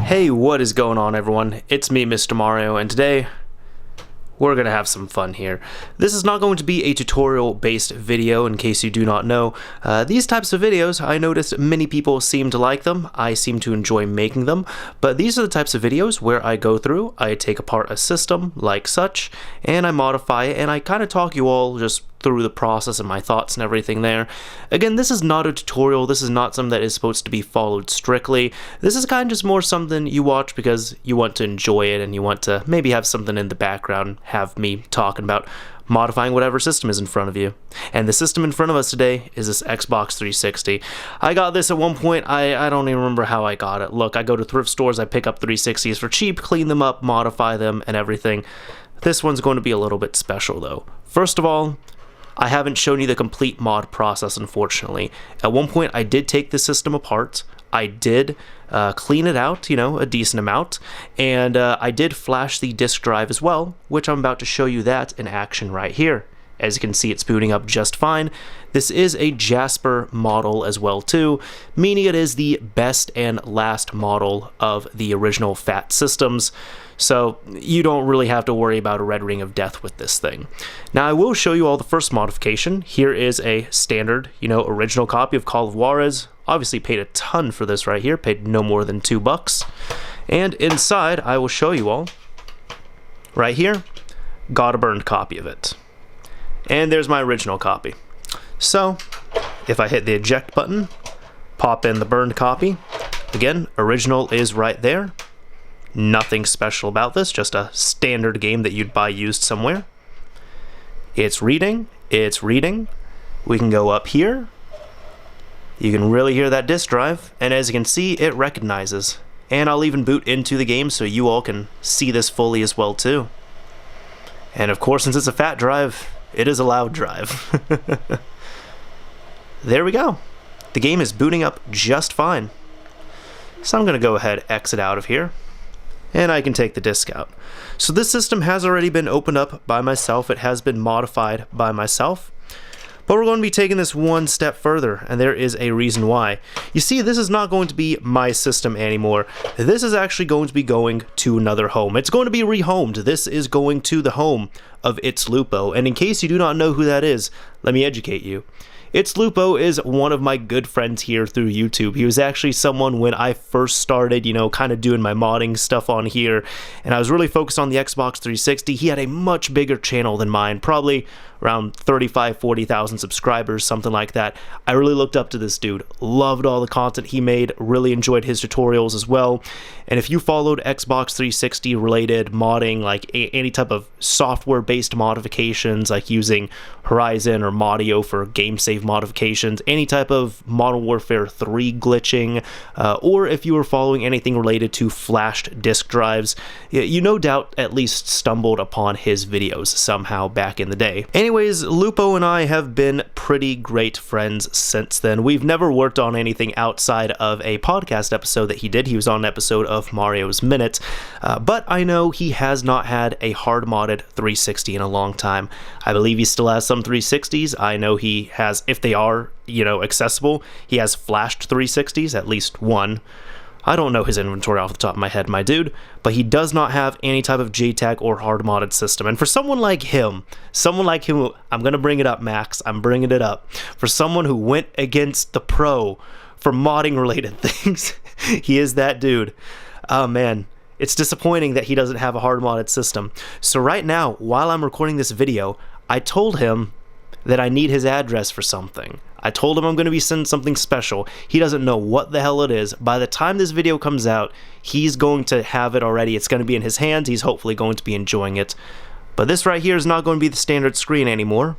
Hey, what is going on, everyone? It's me, Mr. Mario, and today we're gonna have some fun here. This is not going to be a tutorial-based video, in case you do not know. These types of videos, I noticed many people seem to like them. I seem to enjoy making them, but these are the types of videos where I go through, I take apart a system like such, and I modify it, and I kind of talk you all just through the process and my thoughts and everything there. Again, this is not a tutorial. This is not something that is supposed to be followed strictly. This is kind of just more something you watch because you want to enjoy it and you want to maybe have something in the background, have me talking about modifying whatever system is in front of you. And the system in front of us today is this Xbox 360. I got this at one point. I don't even remember how I got it. Look, I go to thrift stores, I pick up 360s for cheap, clean them up, modify them, and everything. This one's going to be a little bit special though. First of all, I haven't shown you the complete mod process, unfortunately. At one point, I did take the system apart. I did clean it out, a decent amount, and I did flash the disk drive as well, which I'm about to show you that in action right here. As you can see, it's booting up just fine. This is a Jasper model as well too, meaning it is the best and last model of the original Phat systems. So you don't really have to worry about a red ring of death with this thing. Now I will show you all the first modification. Here is a standard, original copy of Call of Juarez. Obviously paid a ton for this right here, paid no more than $2. And inside, I will show you all, right here, got a burned copy of it. And there's my original copy. So, if I hit the eject button, pop in the burned copy. Again, original is right there. Nothing special about this, just a standard game that you'd buy used somewhere. It's reading, it's reading. We can go up here. You can really hear that disk drive, and as you can see, it recognizes. And I'll even boot into the game so you all can see this fully as well too. And of course, since it's a Phat drive, it is a loud drive. There we go. The game is booting up just fine. So I'm going to go ahead, exit out of here, and I can take the disk out. So this system has already been opened up by myself. It has been modified by myself. But we're going to be taking this one step further, and there is a reason why. You see, this is not going to be my system anymore. This is actually going to be going to another home. It's going to be rehomed. This is going to the home of iTzLuPo, and in case you do not know who that is, let me educate you. iTzLuPo is one of my good friends here through YouTube. He was actually someone when I first started, kind of doing my modding stuff on here, and I was really focused on the Xbox 360. He had a much bigger channel than mine, probably around 40,000 subscribers, something like that. I really looked up to this dude, loved all the content he made, really enjoyed his tutorials as well. And if you followed Xbox 360 related modding, like any type of software based modifications, like using Horizon or Modio for game save modifications, any type of Modern Warfare 3 glitching, or if you were following anything related to flashed disk drives, you no doubt at least stumbled upon his videos somehow back in the day. Anyways, Lupo and I have been pretty great friends since then. We've never worked on anything outside of a podcast episode that he did. He was on an episode of Mario's Minute, but I know he has not had a hard-modded 360 in a long time. I believe he still has some 360s. I know he has, if they are, accessible, he has flashed 360s, at least one. I don't know his inventory off the top of my head, my dude, but he does not have any type of JTAG or hard-modded system. And for someone like him, I'm going to bring it up, Max, I'm bringing it up. For someone who went against the pro for modding-related things, he is that dude. Oh, man. It's disappointing that he doesn't have a hard-modded system. So right now, while I'm recording this video, I told him that I need his address for something. I told him I'm going to be sending something special. He doesn't know what the hell it is. By the time this video comes out, he's going to have it already. It's going to be in his hands. He's hopefully going to be enjoying it. But this right here is not going to be the standard screen anymore,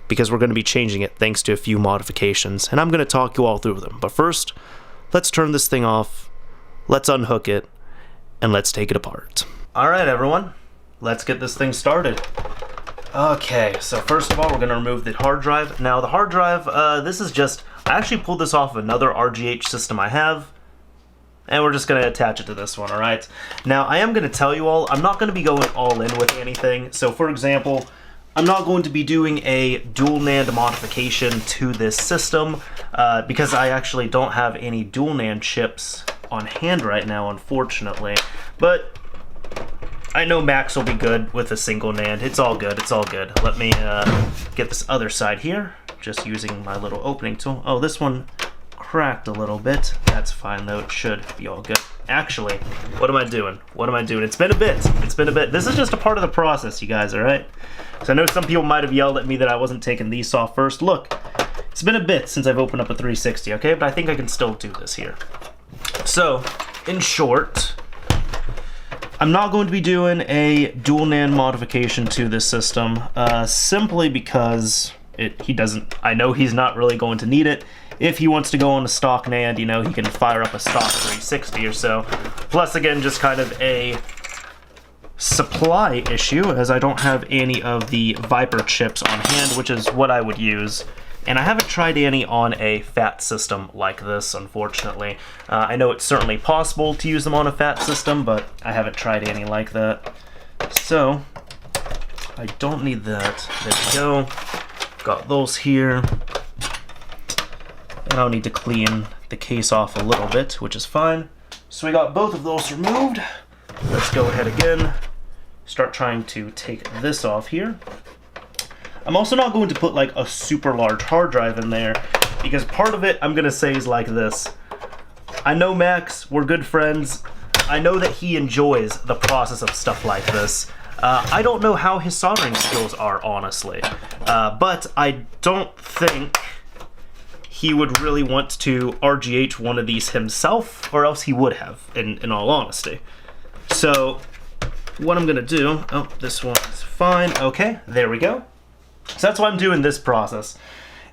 because we're going to be changing it thanks to a few modifications. And I'm going to talk you all through them. But first, let's turn this thing off. Let's unhook it. And let's take it apart. Alright everyone, let's get this thing started. Okay, so first of all, we're going to remove the hard drive. Now the hard drive, this is just, I actually pulled this off of another RGH system I have, and we're just going to attach it to this one, alright? Now I am going to tell you all, I'm not going to be going all in with anything. So for example, I'm not going to be doing a dual NAND modification to this system because I actually don't have any dual NAND chips on hand right now, unfortunately. But I know Max will be good with a single NAND. It's all good, it's all good. Let me get this other side here, just using my little opening tool. Oh, this one cracked a little bit. That's fine though, it should be all good. Actually, what am I doing? What am I doing? It's been a bit. It's been a bit. This is just a part of the process, you guys, all right? So I know some people might have yelled at me that I wasn't taking these off first. Look, it's been a bit since I've opened up a 360, okay? But I think I can still do this here. So, in short, I'm not going to be doing a dual NAND modification to this system, simply because I know he's not really going to need it. If he wants to go on a stock NAND, you know, he can fire up a stock 360 or so. Plus, again, just kind of a supply issue, as I don't have any of the Viper chips on hand, which is what I would use. And I haven't tried any on a Phat system like this, unfortunately. I know it's certainly possible to use them on a Phat system, but I haven't tried any like that. So, I don't need that. There we go. Got those here. And I'll need to clean the case off a little bit, which is fine. So we got both of those removed. Let's go ahead again, start trying to take this off here. I'm also not going to put like a super large hard drive in there, because part of it I'm gonna say is like this. I know Max, we're good friends. I know that he enjoys the process of stuff like this. I don't know how his soldering skills are, honestly. But I don't think he would really want to RGH one of these himself, or else he would have, in all honesty. So, what I'm gonna do, oh, this one's fine, okay, there we go. So that's why I'm doing this process.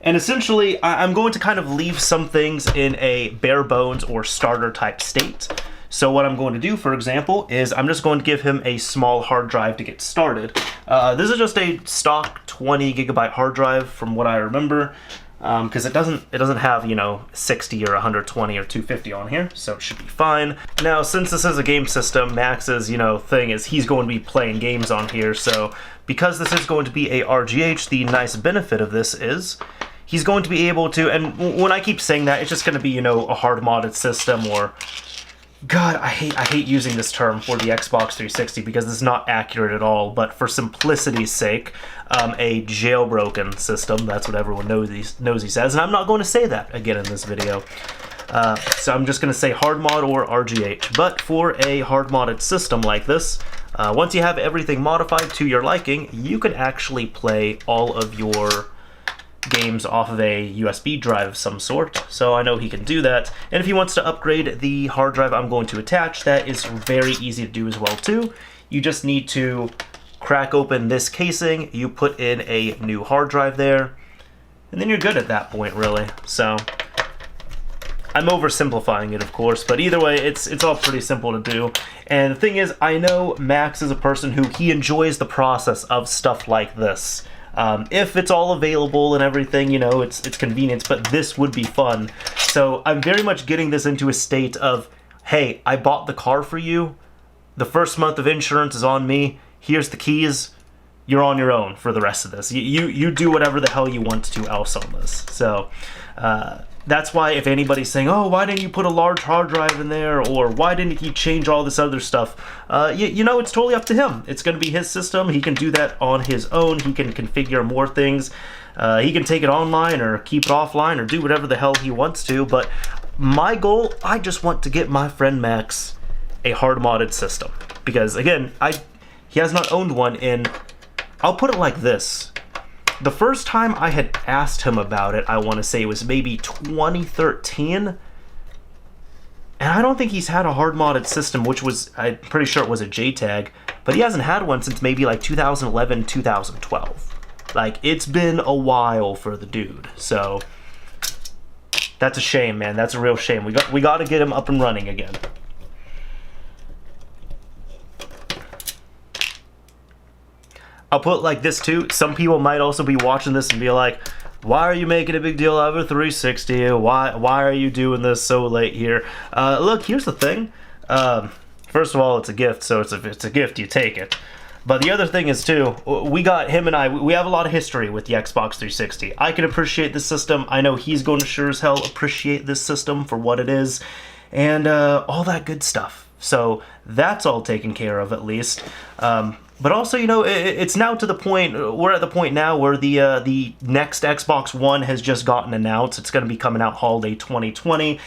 And essentially, I'm going to kind of leave some things in a bare bones or starter type state. So what I'm going to do, for example, is I'm just going to give him a small hard drive to get started. This is just a stock 20 gigabyte hard drive from what I remember. Because it doesn't have, you know, 60 or 120 or 250 on here, so it should be fine. Now, since this is a game system, Max's, you know, thing is he's going to be playing games on here, so because this is going to be a RGH, the nice benefit of this is he's going to be able to, and when I keep saying that, it's just going to be, you know, a hard-modded system, or God, I hate using this term for the Xbox 360 because it's not accurate at all, but for simplicity's sake, a jailbroken system, that's what everyone knows he says, and I'm not going to say that again in this video. So I'm just going to say hard mod or RGH, but for a hard modded system like this, once you have everything modified to your liking, you can actually play all of your games off of a USB drive of some sort, so I know he can do that. And if he wants to upgrade the hard drive I'm going to attach, that is very easy to do as well too. You just need to crack open this casing, you put in a new hard drive there, and then you're good at that point, really. So I'm oversimplifying it, of course, but either way, it's all pretty simple to do. And the thing is, I know Max is a person who he enjoys the process of stuff like this. If it's all available and everything, you know, it's convenience, but this would be fun. So I'm very much getting this into a state of, hey, I bought the car for you, the first month of insurance is on me, here's the keys, you're on your own for the rest of this. You do whatever the hell you want to else on this. So that's why if anybody's saying, oh, why didn't you put a large hard drive in there, or why didn't you change all this other stuff, you know, it's totally up to him. It's going to be his system. He can do that on his own. He can configure more things. He can take it online or keep it offline or do whatever the hell he wants to, but my goal, I just want to get my friend Max a hard modded system, because again, he has not owned one in, I'll put it like this, the first time I had asked him about it, I want to say it was maybe 2013, and I don't think he's had a hard modded system, which was, I'm pretty sure it was a JTAG, but he hasn't had one since maybe like 2011, 2012. Like, it's been a while for the dude, so that's a shame, man. That's a real shame. We got to get him up and running again. I'll put it like this too. Some people might also be watching this and be like, why are you making a big deal out of a 360? Why are you doing this so late here? Look, here's the thing. First of all, it's a gift, so it's a gift, you take it. But the other thing is too, him and I, we have a lot of history with the Xbox 360. I can appreciate this system. I know he's going to sure as hell appreciate this system for what it is, and all that good stuff. So that's all taken care of at least. But also, you know, it's now to the point, we're at the point now where the next Xbox One has just gotten announced. It's going to be coming out holiday 2020.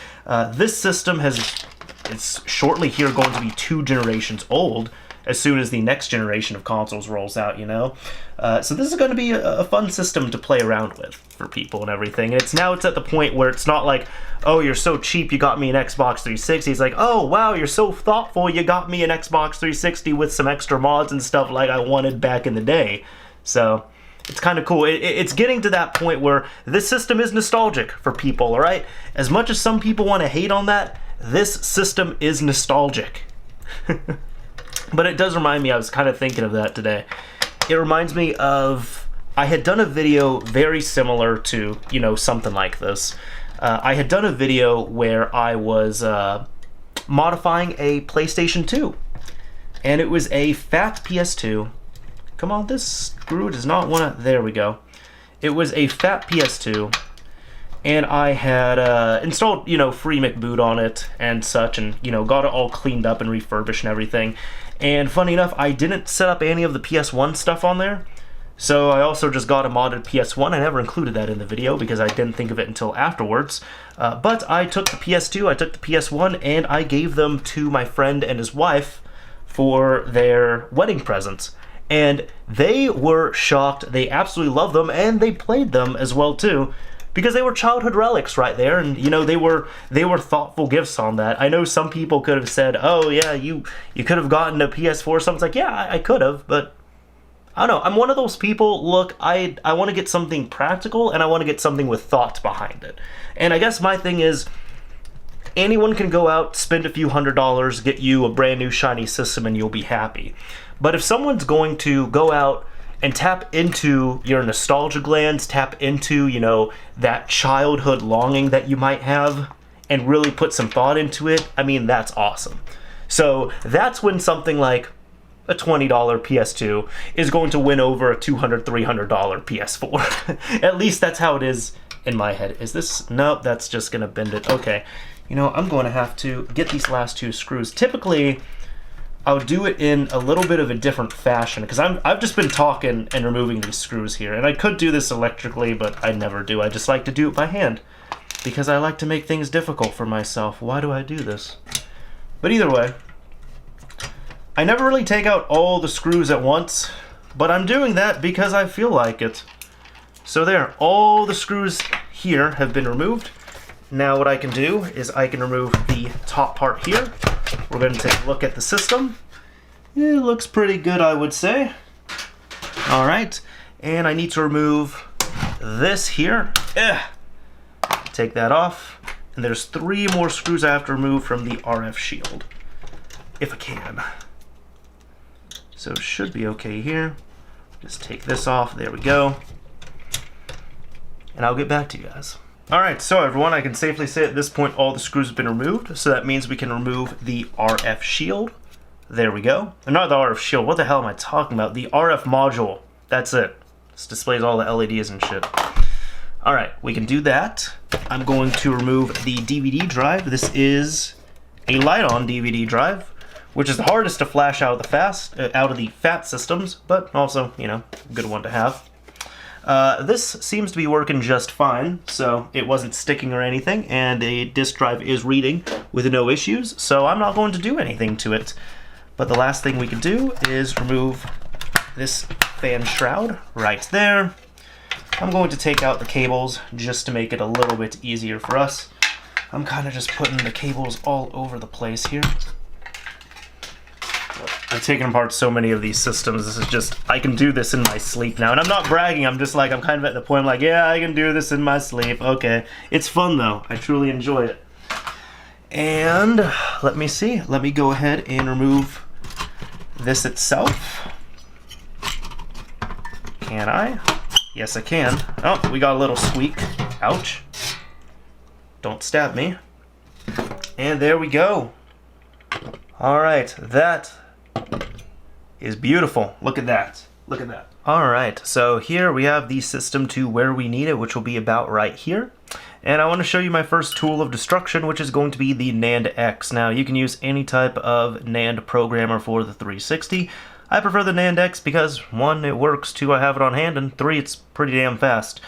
This system it's shortly here going to be 2 generations old as soon as the next generation of consoles rolls out, you know? So this is going to be a fun system to play around with for people and everything. And it's at the point where it's not like, oh, you're so cheap, you got me an Xbox 360. It's like, oh, wow, you're so thoughtful, you got me an Xbox 360 with some extra mods and stuff like I wanted back in the day. So it's kind of cool. It's getting to that point where this system is nostalgic for people, all right? As much as some people want to hate on that, this system is nostalgic. But it does remind me, I was kind of thinking of that today. It reminds me of, I had done a video very similar to, you know, something like this. I had done a video where I was modifying a PlayStation 2. And it was a Phat PS2. Come on, this screw does not want to, there we go. It was a Phat PS2. And I had installed, you know, free McBoot on it and such, and, you know, got it all cleaned up and refurbished and everything. And funny enough, I didn't set up any of the PS1 stuff on there. So I also just got a modded PS1. I never included that in the video because I didn't think of it until afterwards. But I took the PS2, I took the PS1, and I gave them to my friend and his wife for their wedding presents. And they were shocked. They absolutely loved them, and they played them as well too, because they were childhood relics right there, and you know, they were thoughtful gifts on that. I know some people could have said, oh yeah, you could have gotten a PS4 or something. It's like, yeah, I could have, but I don't know. I'm one of those people, look, I want to get something practical, and I want to get something with thought behind it. And I guess my thing is, anyone can go out, spend a few $100s, get you a brand new shiny system, and you'll be happy. But if someone's going to go out and tap into your nostalgia glands, tap into, you know, that childhood longing that you might have, and really put some thought into it, I mean, that's awesome. So that's when something like a $20 PS2 is going to win over a $200, $300 PS4. At least that's how it is in my head. Is this? Nope, that's just gonna bend it. Okay, you know, I'm going to have to get these last 2 screws. Typically, I'll do it in a little bit of a different fashion, because I've just been talking and removing these screws here, and I could do this electrically, but I never do. I just like to do it by hand, because I like to make things difficult for myself. Why do I do this? But either way, I never really take out all the screws at once, but I'm doing that because I feel like it. So there, all the screws here have been removed. Now what I can do is I can remove the top part here. We're going to take a look at the system. It looks pretty good, I would say. Alright, and I need to remove this here. Take that off. And there's 3 more screws I have to remove from the RF shield, if I can. So it should be okay here. Just take this off. There we go. And I'll get back to you guys. Alright, so everyone, I can safely say at this point all the screws have been removed, so that means we can remove the RF shield. There we go. Not the RF shield, what the hell am I talking about? The RF module. That's it. This displays all the LEDs and shit. Alright, we can do that. I'm going to remove the DVD drive. This is a light-on DVD drive, which is the hardest to flash out of the Phat systems, but also, you know, a good one to have. This seems to be working just fine, so it wasn't sticking or anything, and a disk drive is reading with no issues, so I'm not going to do anything to it. But the last thing we can do is remove this fan shroud right there. I'm going to take out the cables just to make it a little bit easier for us. I'm kind of just putting the cables all over the place here. I've taken apart so many of these systems. This is just, I can do this in my sleep now. And I'm not bragging, I'm just like, I'm kind of at the point, I'm like, yeah, I can do this in my sleep. Okay. It's fun though. I truly enjoy it. And let me see. Let me go ahead and remove this itself. Can I? Yes, I can. Oh, we got a little squeak. Ouch. Don't stab me. And there we go. Alright, that is beautiful. Look at that. Look at that. Alright, so here we have the system to where we need it, which will be about right here. And I want to show you my first tool of destruction, which is going to be the NAND X. Now, you can use any type of NAND programmer for the 360. I prefer the NAND X because, 1, it works, 2, I have it on hand, and 3, it's pretty damn fast.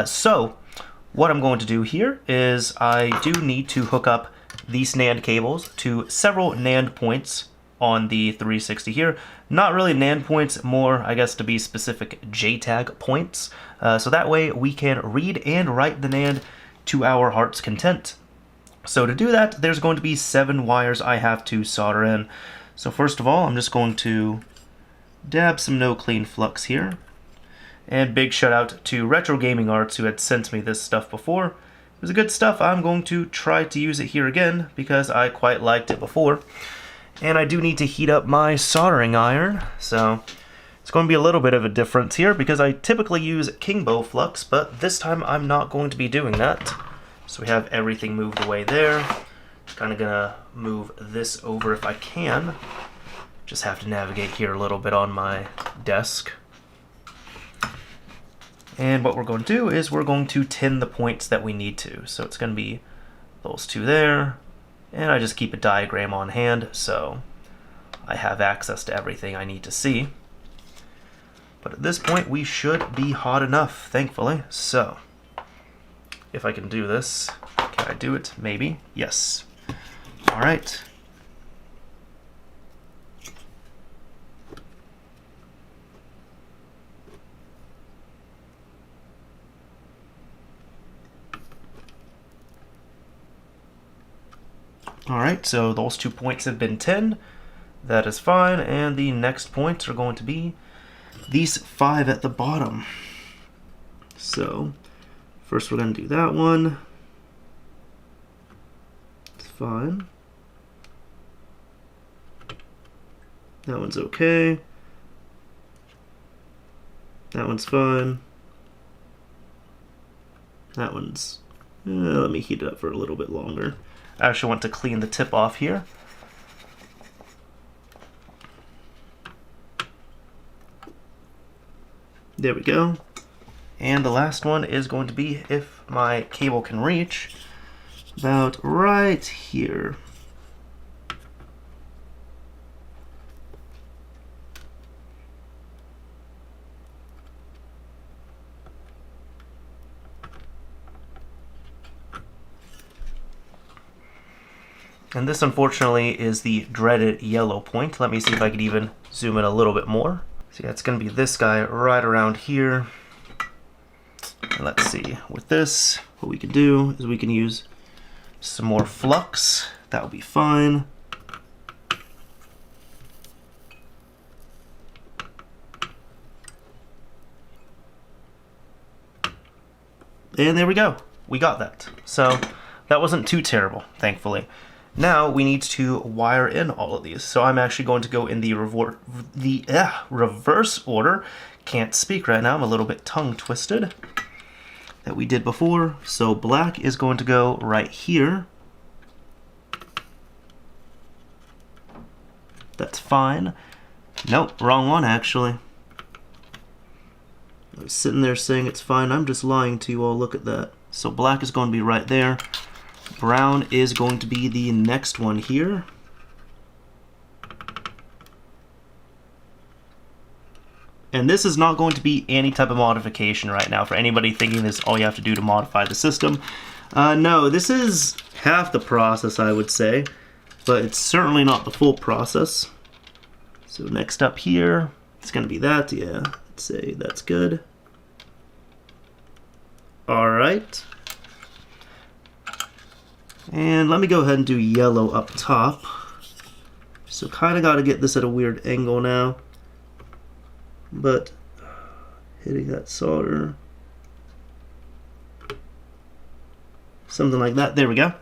So, what I'm going to do here is I do need to hook up these NAND cables to several NAND points on the 360 here. Not really NAND points, more, I guess, to be specific, JTAG points. So that way we can read and write the NAND to our heart's content. So to do that, there's going to be 7 wires I have to solder in. So first of all, I'm just going to dab some no clean flux here. And big shout out to Retro Gaming Arts who had sent me this stuff before. It was good stuff. I'm going to try to use it here again because I quite liked it before. And I do need to heat up my soldering iron, so it's going to be a little bit of a difference here because I typically use Kingbow flux, but this time I'm not going to be doing that. So we have everything moved away there. Kind of gonna move this over if I can. Just have to navigate here a little bit on my desk. And what we're going to do is we're going to tin the points that we need to. So it's going to be those 2 there. And I just keep a diagram on hand, so I have access to everything I need to see. But at this point, we should be hot enough, thankfully. So, if I can do this, can I do it? Maybe. Yes. All right. Alright, so those 2 points have been tinned. That is fine, and the next points are going to be these 5 at the bottom. So, first we're going to do that one. It's fine. That one's okay. That one's fine. That one's... let me heat it up for a little bit longer. I actually want to clean the tip off here. There we go. And the last one is going to be, if my cable can reach, about right here. And this, unfortunately, is the dreaded yellow point. Let me see if I can even zoom in a little bit more. So yeah, it's going to be this guy right around here. And let's see, with this, what we can do is we can use some more flux. That will be fine. And there we go. We got that. So that wasn't too terrible, thankfully. Now we need to wire in all of these. So I'm actually going to go in the reverse order. Can't speak right now, I'm a little bit tongue twisted. That we did before. So black is going to go right here. That's fine. Nope, wrong one actually. I was sitting there saying it's fine. I'm just lying to you all. Look at that. So black is going to be right there. Brown is going to be the next one here. And this is not going to be any type of modification right now. For anybody thinking this is all you have to do to modify the system. No, this is half the process, I would say. But it's certainly not the full process. So next up here, it's going to be that. Yeah, let's say that's good. Alright. And let me go ahead and do yellow up top. So kind of got to get this at a weird angle now. But hitting that solder. Something like that. There we go.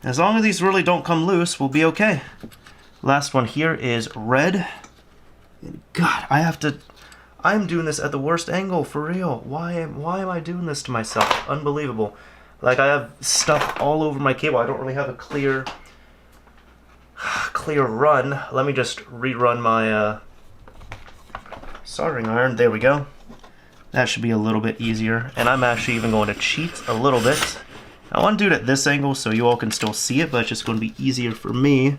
As long as these really don't come loose, we'll be okay. Last one here is red. And God, I'm doing this at the worst angle, for real. Why am I doing this to myself? Unbelievable. Like, I have stuff all over my cable. I don't really have a clear run. Let me just rerun soldering iron. There we go. That should be a little bit easier. And I'm actually even going to cheat a little bit. I want to do it at this angle so you all can still see it, but it's just going to be easier for me.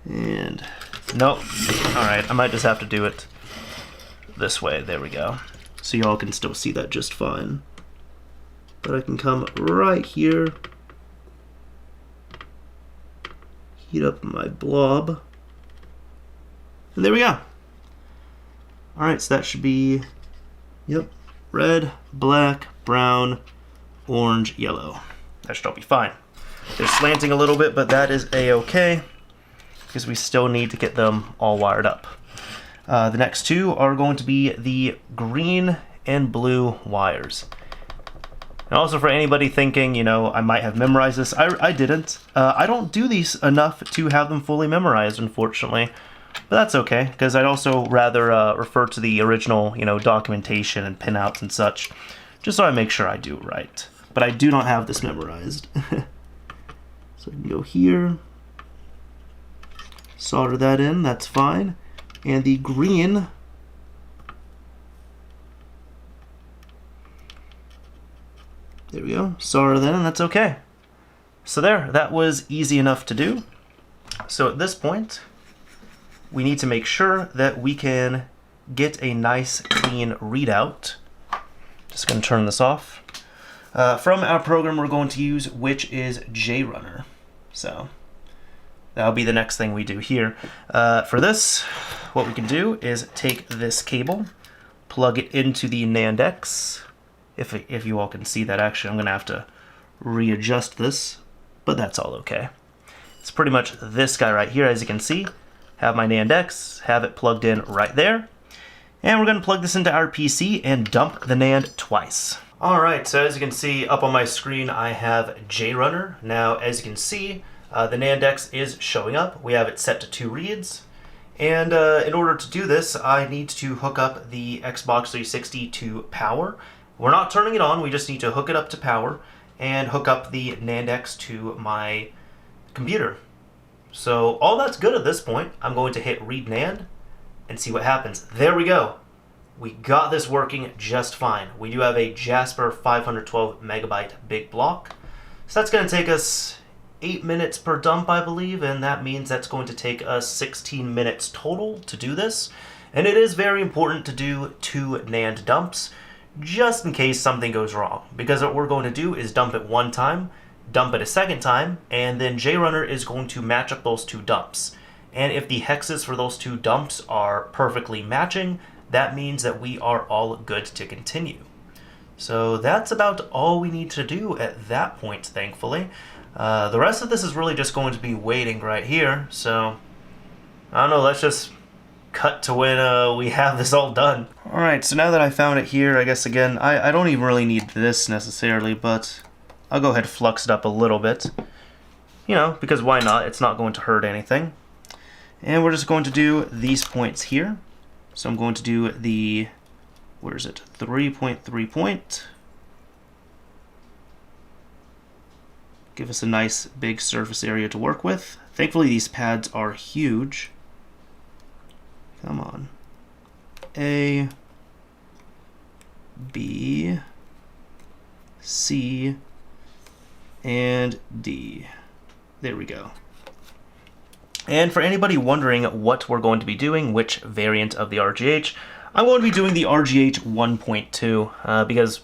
And nope. Alright, I might just have to do it this way. There we go. So you all can still see that just fine. But I can come right here, heat up my blob, and there we go. Alright, so that should be, yep, red, black, brown, orange, yellow. That should all be fine. They're slanting a little bit, but that is a-okay, because we still need to get them all wired up. The next two are going to be the green and blue wires. And also for anybody thinking, you know, I might have memorized this, I didn't. I don't do these enough to have them fully memorized, unfortunately. But that's okay, because I'd also rather refer to the original, you know, documentation and pinouts and such, just so I make sure I do it right. But I do not have this memorized. So I can go here, solder that in, that's fine. And the green, there we go, solder that in, that's okay. So there, that was easy enough to do. So at this point, we need to make sure that we can get a nice clean readout. Just going to turn this off. From our program we're going to use, which is JRunner. So that'll be the next thing we do here. For this, what we can do is take this cable, plug it into the NAND X. If you all can see that, actually, I'm going to have to readjust this, but that's all okay. It's pretty much this guy right here, as you can see. Have my NAND X, have it plugged in right there. And we're going to plug this into our PC and dump the NAND twice. Alright, so as you can see up on my screen, I have JRunner. Now, as you can see, the NAND X is showing up. We have it set to 2 reads. And in order to do this, I need to hook up the Xbox 360 to power. We're not turning it on, we just need to hook it up to power and hook up the NAND X to my computer. So all that's good at this point. I'm going to hit read NAND and see what happens. There we go. We got this working just fine. We do have a Jasper 512 megabyte big block. So that's going to take us 8 minutes per dump, I believe, and that means that's going to take us 16 minutes total to do this. And it is very important to do 2 NAND dumps, just in case something goes wrong. Because what we're going to do is dump it one time, dump it a second time, and then JRunner is going to match up those 2 dumps. And if the hexes for those 2 dumps are perfectly matching, that means that we are all good to continue. So that's about all we need to do at that point, thankfully. The rest of this is really just going to be waiting right here, so I don't know, let's just cut to when we have this all done. Alright, so now that I found it here, I guess again, I don't even really need this necessarily, but I'll go ahead and flux it up a little bit. You know, because why not? It's not going to hurt anything. And we're just going to do these points here. So I'm going to do the, where is it, 3.3 point. Give us a nice big surface area to work with. Thankfully these pads are huge. Come on. A, B, C, and D. There we go. And for anybody wondering what we're going to be doing, which variant of the RGH, I'm going to be doing the RGH 1.2, because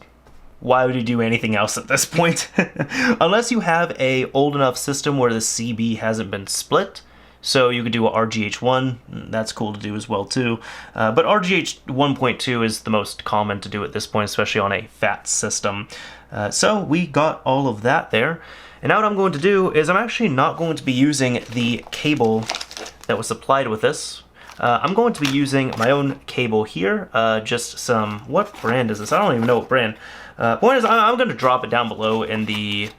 why would you do anything else at this point? Unless you have a old enough system where the CB hasn't been split. So you could do a RGH1, that's cool to do as well too. But RGH 1.2 is the most common to do at this point, especially on a Phat system. So we got all of that there. And now what I'm going to do is I'm actually not going to be using the cable that was supplied with this. I'm going to be using my own cable here, just some, what brand is this? I don't even know what brand. Point is, I'm going to drop it down below in the,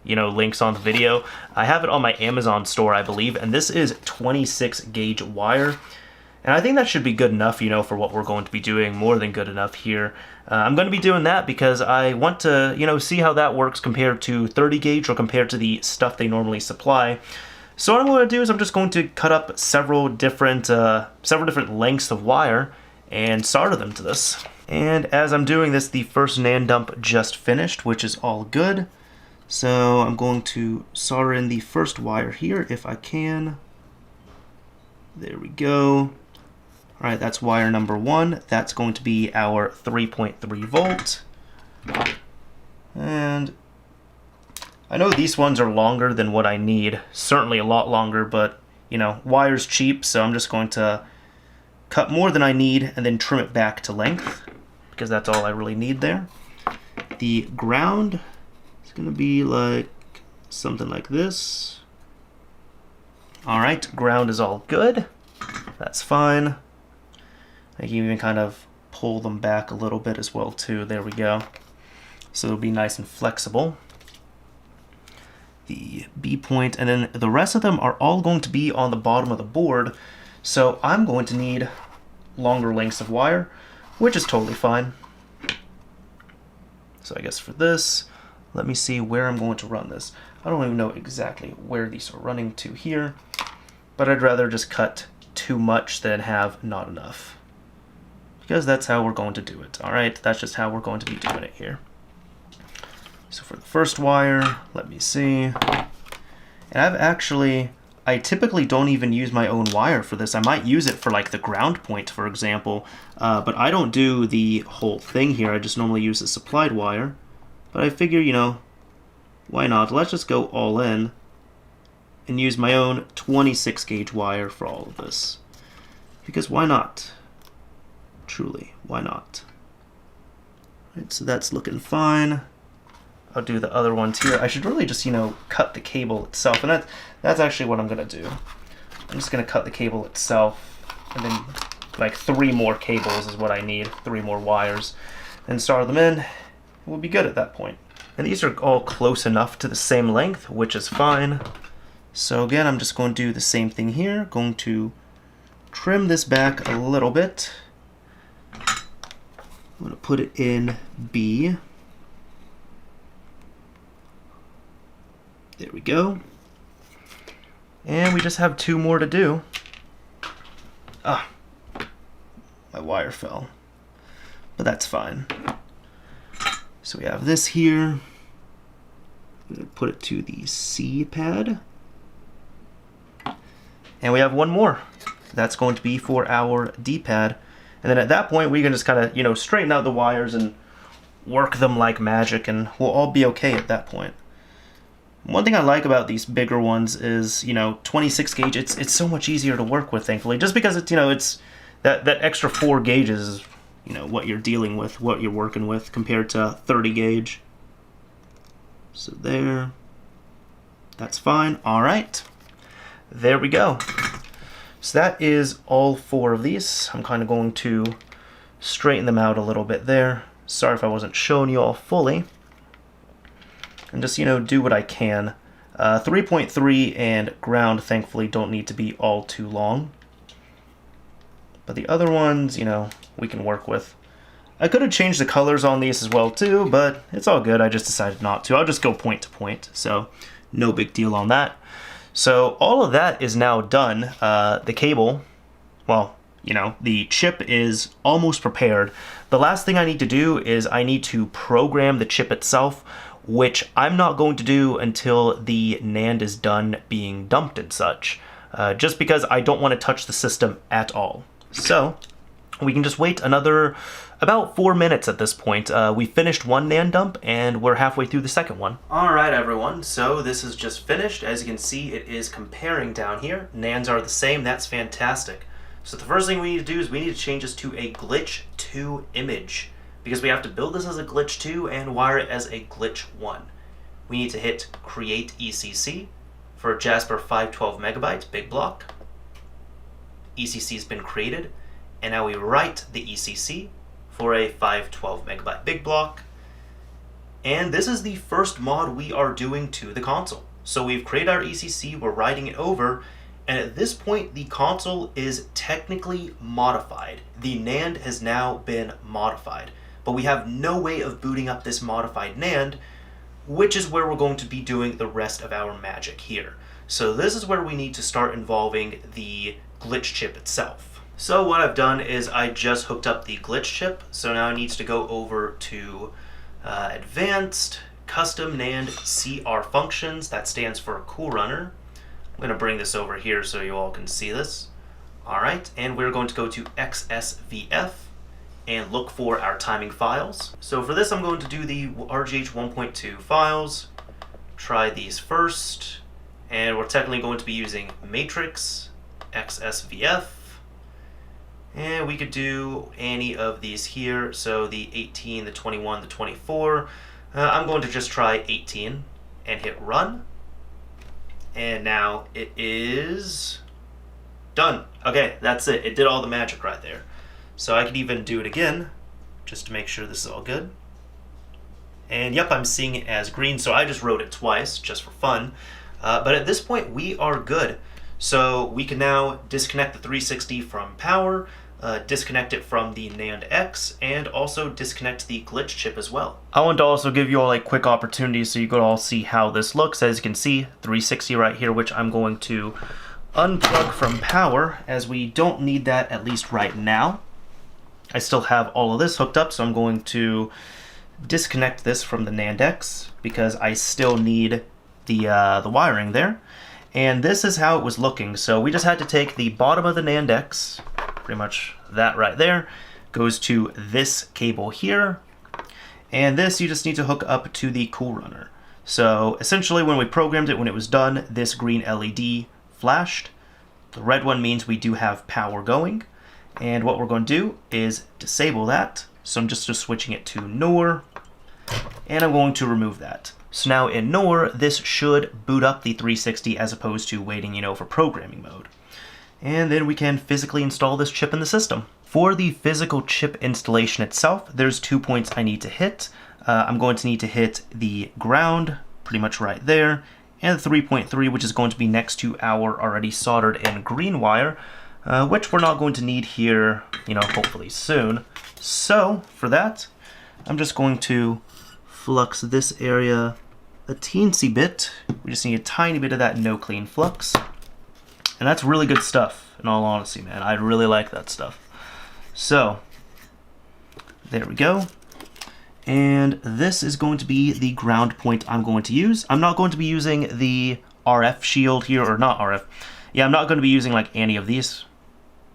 you know, links on the video. I have it on my Amazon store, I believe, and this is 26 gauge wire. And I think that should be good enough, you know, for what we're going to be doing, more than good enough here. I'm going to be doing that because I want to, you know, see how that works compared to 30 gauge or compared to the stuff they normally supply. So what I'm going to do is I'm just going to cut up several different lengths of wire and solder them to this. And as I'm doing this, the first NAND dump just finished, which is all good. So I'm going to solder in the first wire here if I can. There we go. All right, that's wire number 1. That's going to be our 3.3 volt. And I know these ones are longer than what I need, certainly a lot longer, but you know, wire's cheap, so I'm just going to cut more than I need and then trim it back to length, because that's all I really need there. The ground is going to be like something like this. Alright, ground is all good. That's fine. I can even kind of pull them back a little bit as well too. There we go. So it'll be nice and flexible. The B point, and then the rest of them are all going to be on the bottom of the board. So I'm going to need longer lengths of wire, which is totally fine. So I guess for this, let me see where I'm going to run this. I don't even know exactly where these are running to here, but I'd rather just cut too much than have not enough, because that's how we're going to do it. All right, that's just how we're going to be doing it here. So for the first wire, let me see. And I typically don't even use my own wire for this. I might use it for like the ground point, for example, but I don't do the whole thing here. I just normally use the supplied wire. But I figure, you know, why not? Let's just go all in and use my own 26 gauge wire for all of this. Because why not? Truly, why not? Right, so that's looking fine. I'll do the other ones here. I should really just, you know, cut the cable itself, and that's actually what I'm gonna do. I'm just gonna cut the cable itself, and then like 3 more cables is what I need, 3 more wires, and solder them in. We'll be good at that point. And these are all close enough to the same length, which is fine. So again, I'm just going to do the same thing here. Going to trim this back a little bit. I'm gonna put it in B. There we go. And we just have 2 more to do. Ah, my wire fell. But that's fine. So we have this here. I'm going to put it to the C pad. And we have 1 more. That's going to be for our D pad. And then at that point, we can just kind of, you know, straighten out the wires and work them like magic, and we'll all be okay at that point. One thing I like about these bigger ones is, you know, 26 gauge, it's so much easier to work with, thankfully, just because it's, you know, it's that extra 4 gauges is, you know, what you're dealing with, what you're working with compared to 30 gauge. So there, that's fine. All right, there we go. So that is all 4 of these. I'm kind of going to straighten them out a little bit there. Sorry if I wasn't showing you all fully. And just, you know, do what I can. 3.3 and ground, thankfully, don't need to be all too long. But the other ones, you know, we can work with. I could have changed the colors on these as well, too, but it's all good. I just decided not to. I'll just go point to point, so no big deal on that. So all of that is now done. The cable, well, you know, the chip is almost prepared. The last thing I need to do is I need to program the chip itself, which I'm not going to do until the NAND is done being dumped and such, just because I don't want to touch the system at all. So we can just wait another about 4 minutes at this point. We finished 1 NAND dump and we're halfway through the second one. Alright everyone, so this is just finished. As you can see, it is comparing down here. NANDs are the same, that's fantastic. So the first thing we need to do is we need to change this to a glitch 2 image, because we have to build this as a glitch 2 and wire it as a glitch 1. We need to hit create ECC for Jasper 512 megabyte big block. ECC has been created, and now we write the ECC for a 512 megabyte big block. And this is the first mod we are doing to the console. So we've created our ECC, we're writing it over, and at this point the console is technically modified. The NAND has now been modified, but we have no way of booting up this modified NAND, which is where we're going to be doing the rest of our magic here. So this is where we need to start involving the glitch chip itself. So what I've done is I just hooked up the glitch chip, so now it needs to go over to Advanced, Custom NAND CR Functions. That stands for Cool Runner. I'm going to bring this over here so you all can see this. Alright, and we're going to go to XSVF and look for our timing files. So for this I'm going to do the RGH 1.2 files, try these first, and we're technically going to be using matrix, XSVF, and we could do any of these here, so the 18, the 21, the 24. I'm going to just try 18 and hit run. And now it is done. Okay, that's it. It did all the magic right there. So I could even do it again, just to make sure this is all good. And yep, I'm seeing it as green, so I just wrote it twice, just for fun. But at this point, we are good. So we can now disconnect the 360 from power, disconnect it from the NAND X, and also disconnect the glitch chip as well. I want to also give you all a quick opportunity so you could all see how this looks. As you can see, 360 right here, which I'm going to unplug from power, as we don't need that, at least right now. I still have all of this hooked up, so I'm going to disconnect this from the NAND X because I still need the wiring there. And this is how it was looking. So we just had to take the bottom of the NAND X, pretty much that right there, goes to this cable here. And this you just need to hook up to the Cool Runner. So essentially when we programmed it, when it was done, this green LED flashed. The red one means we do have power going. And what we're going to do is disable that. So I'm just switching it to NOR. And I'm going to remove that. So now in NOR, this should boot up the 360 as opposed to waiting, for programming mode. And then we can physically install this chip in the system. For the physical chip installation itself, there's 2 points I need to hit. I'm going to need to hit the ground, pretty much right there, and the 3.3, which is going to be next to our already soldered in green wire, which we're not going to need here, hopefully soon. So for that, I'm just going to flux this area a teensy bit. We just need a tiny bit of that no clean flux. And that's really good stuff, in all honesty, man. I really like that stuff. So, there we go. And this is going to be the ground point I'm going to use. I'm not going to be using the RF shield here, or not RF. Yeah, I'm not going to be using like any of these.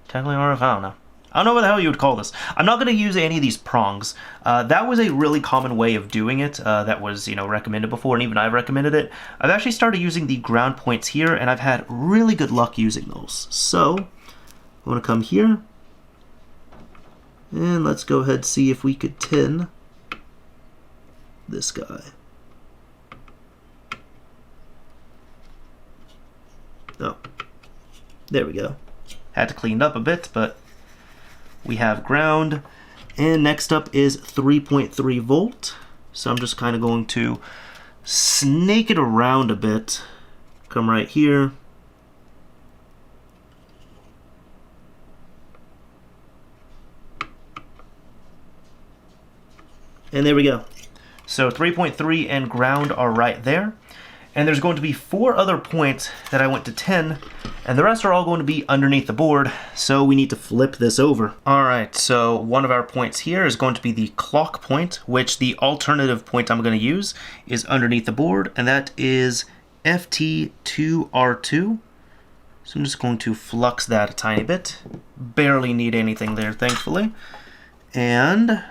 Technically RF, I don't know. I don't know what the hell you would call this. I'm not going to use any of these prongs. That was a really common way of doing it that was, recommended before, and even I've recommended it. I've actually started using the ground points here, and I've had really good luck using those. So, I want to come here, and let's go ahead and see if we could tin this guy. Oh, there we go. Had to clean it up a bit, but we have ground, and next up is 3.3 volt. So I'm just kind of going to snake it around a bit. Come right here. And there we go. So 3.3 and ground are right there. And there's going to be 4 other points that I went to 10, and the rest are all going to be underneath the board, so we need to flip this over. Alright, so one of our points here is going to be the clock point, which the alternative point I'm going to use is underneath the board, and that is FT2R2. So I'm just going to flux that a tiny bit. Barely need anything there, thankfully. And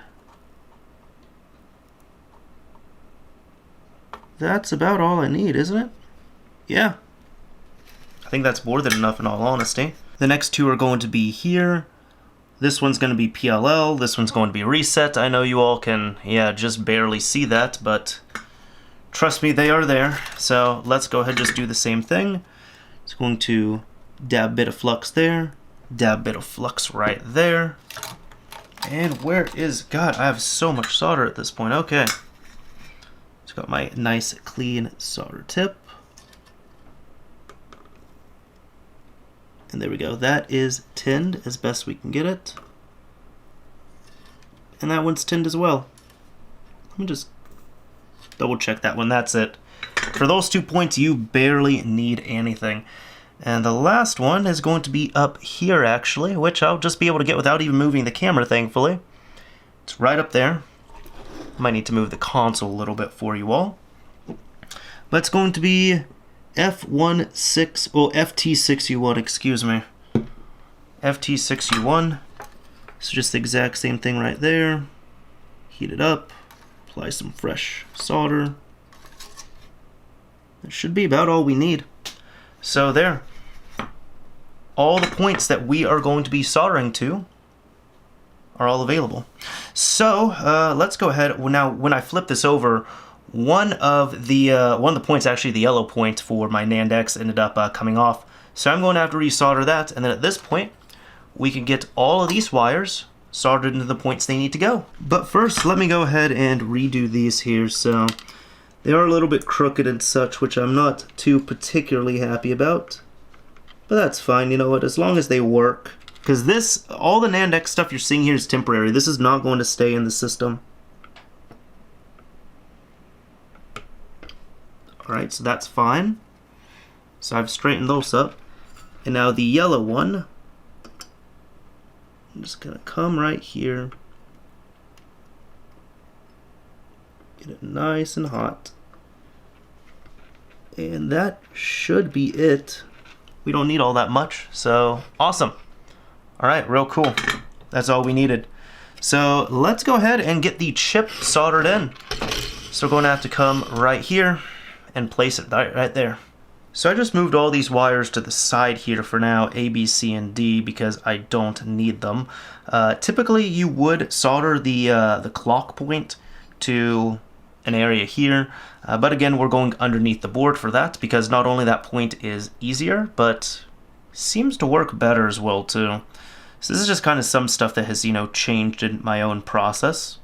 that's about all I need, isn't it? Yeah. I think that's more than enough in all honesty. The next 2 are going to be here. This one's going to be PLL. This one's going to be reset. I know you all can, just barely see that, but trust me, they are there. So let's go ahead and just do the same thing. It's going to dab bit of flux there, dab bit of flux right there. And where is, God, I have so much solder at this point. Okay. Got my nice clean solder tip, and there we go. That is tinned as best we can get it, and that one's tinned as well. Let me just double check that one. That's it. For those 2 points, you barely need anything. And the last one is going to be up here, actually, which I'll just be able to get without even moving the camera, thankfully. It's right up there. Might need to move the console a little bit for you all. But it's going to be FT6U1, excuse me. FT6U1. So just the exact same thing right there. Heat it up. Apply some fresh solder. That should be about all we need. So there. All the points that we are going to be soldering to are all available. So let's go ahead. Now, when I flip this over, one of the points, actually the yellow point for my NAND X, ended up coming off. So I'm going to have to resolder that, and then at this point, we can get all of these wires soldered into the points they need to go. But first, let me go ahead and redo these here. So they are a little bit crooked and such, which I'm not too particularly happy about. But that's fine, you know what, as long as they work. Because this, all the NAND X stuff you're seeing here is temporary. This is not going to stay in the system. Alright, so that's fine. So I've straightened those up. And now the yellow one, I'm just going to come right here. Get it nice and hot. And that should be it. We don't need all that much, so awesome. Alright, real cool. That's all we needed. So let's go ahead and get the chip soldered in. So we're going to have to come right here and place it right there. So I just moved all these wires to the side here for now, A, B, C, and D, because I don't need them. Typically you would solder the clock point to an area here, but again we're going underneath the board for that, because not only that point is easier, but seems to work better as well too. So this is just kind of some stuff that has, you know, changed in my own process.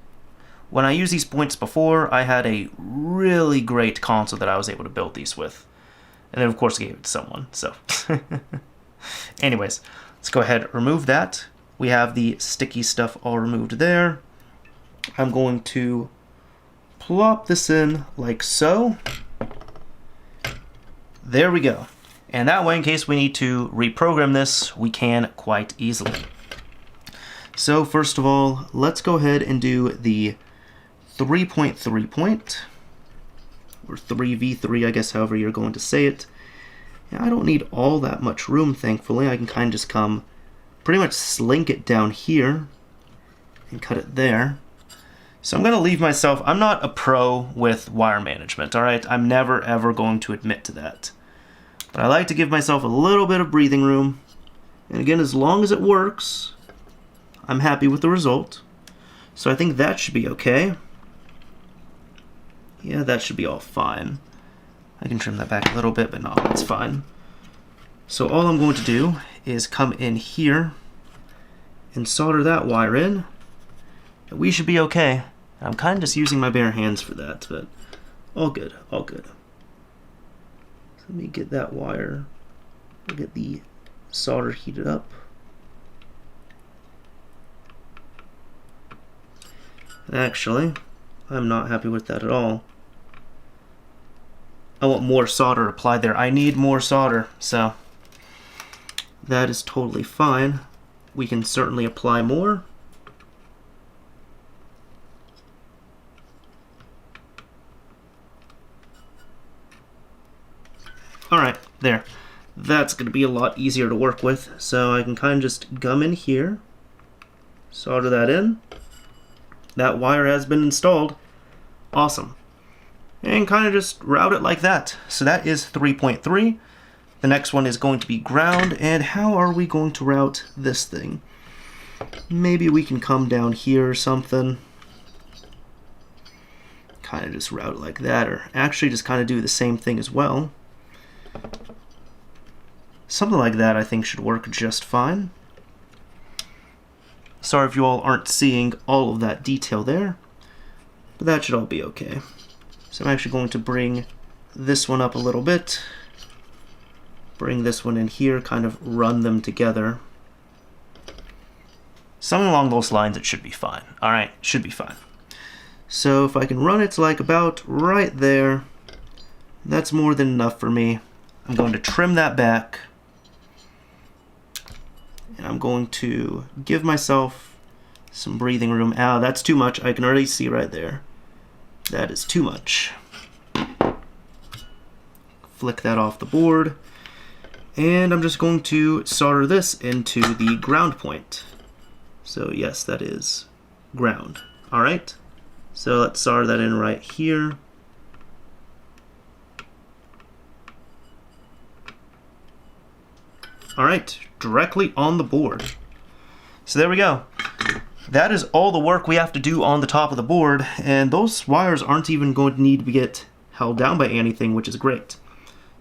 When I used these points before, I had a really great console that I was able to build these with. And then of course I gave it to someone, so. Anyways, let's go ahead and remove that. We have the sticky stuff all removed there. I'm going to plop this in like so. There we go. And that way, in case we need to reprogram this, we can quite easily. So first of all, let's go ahead and do the 3.3 point, or 3v3, I guess, however you're going to say it. And I don't need all that much room, thankfully. I can kind of just come, pretty much slink it down here and cut it there. So I'm going to leave myself, I'm not a pro with wire management, alright? I'm never ever going to admit to that. But I like to give myself a little bit of breathing room. And again, as long as it works, I'm happy with the result. So I think that should be okay. Yeah, that should be all fine. I can trim that back a little bit, but no, that's fine. So all I'm going to do is come in here and solder that wire in. And we should be okay. I'm kind of just using my bare hands for that, but all good, all good. So let me get that wire, we'll get the solder heated up. And actually, I'm not happy with that at all. I want more solder applied there. I need more solder, so that is totally fine. We can certainly apply more. Alright, there. That's going to be a lot easier to work with. So I can kind of just gum in here, solder that in. That wire has been installed. Awesome. And kind of just route it like that. So that is 3.3. The next one is going to be ground. And how are we going to route this thing? Maybe we can come down here or something. Kind of just route it like that, or actually just kind of do the same thing as well. Something like that I think should work just fine. Sorry if you all aren't seeing all of that detail there, but that should all be okay. So I'm actually going to bring this one up a little bit, bring this one in here, kind of run them together. Something along those lines, it should be fine. Alright, should be fine. So if I can run it like about right there, that's more than enough for me. I'm going to trim that back. And I'm going to give myself some breathing room. Ow, that's too much. I can already see right there. That is too much. Flick that off the board. And I'm just going to solder this into the ground point. So yes, that is ground. All right. So let's solder that in right here. All right, directly on the board. So there we go. That is all the work we have to do on the top of the board, and those wires aren't even going to need to get held down by anything, which is great.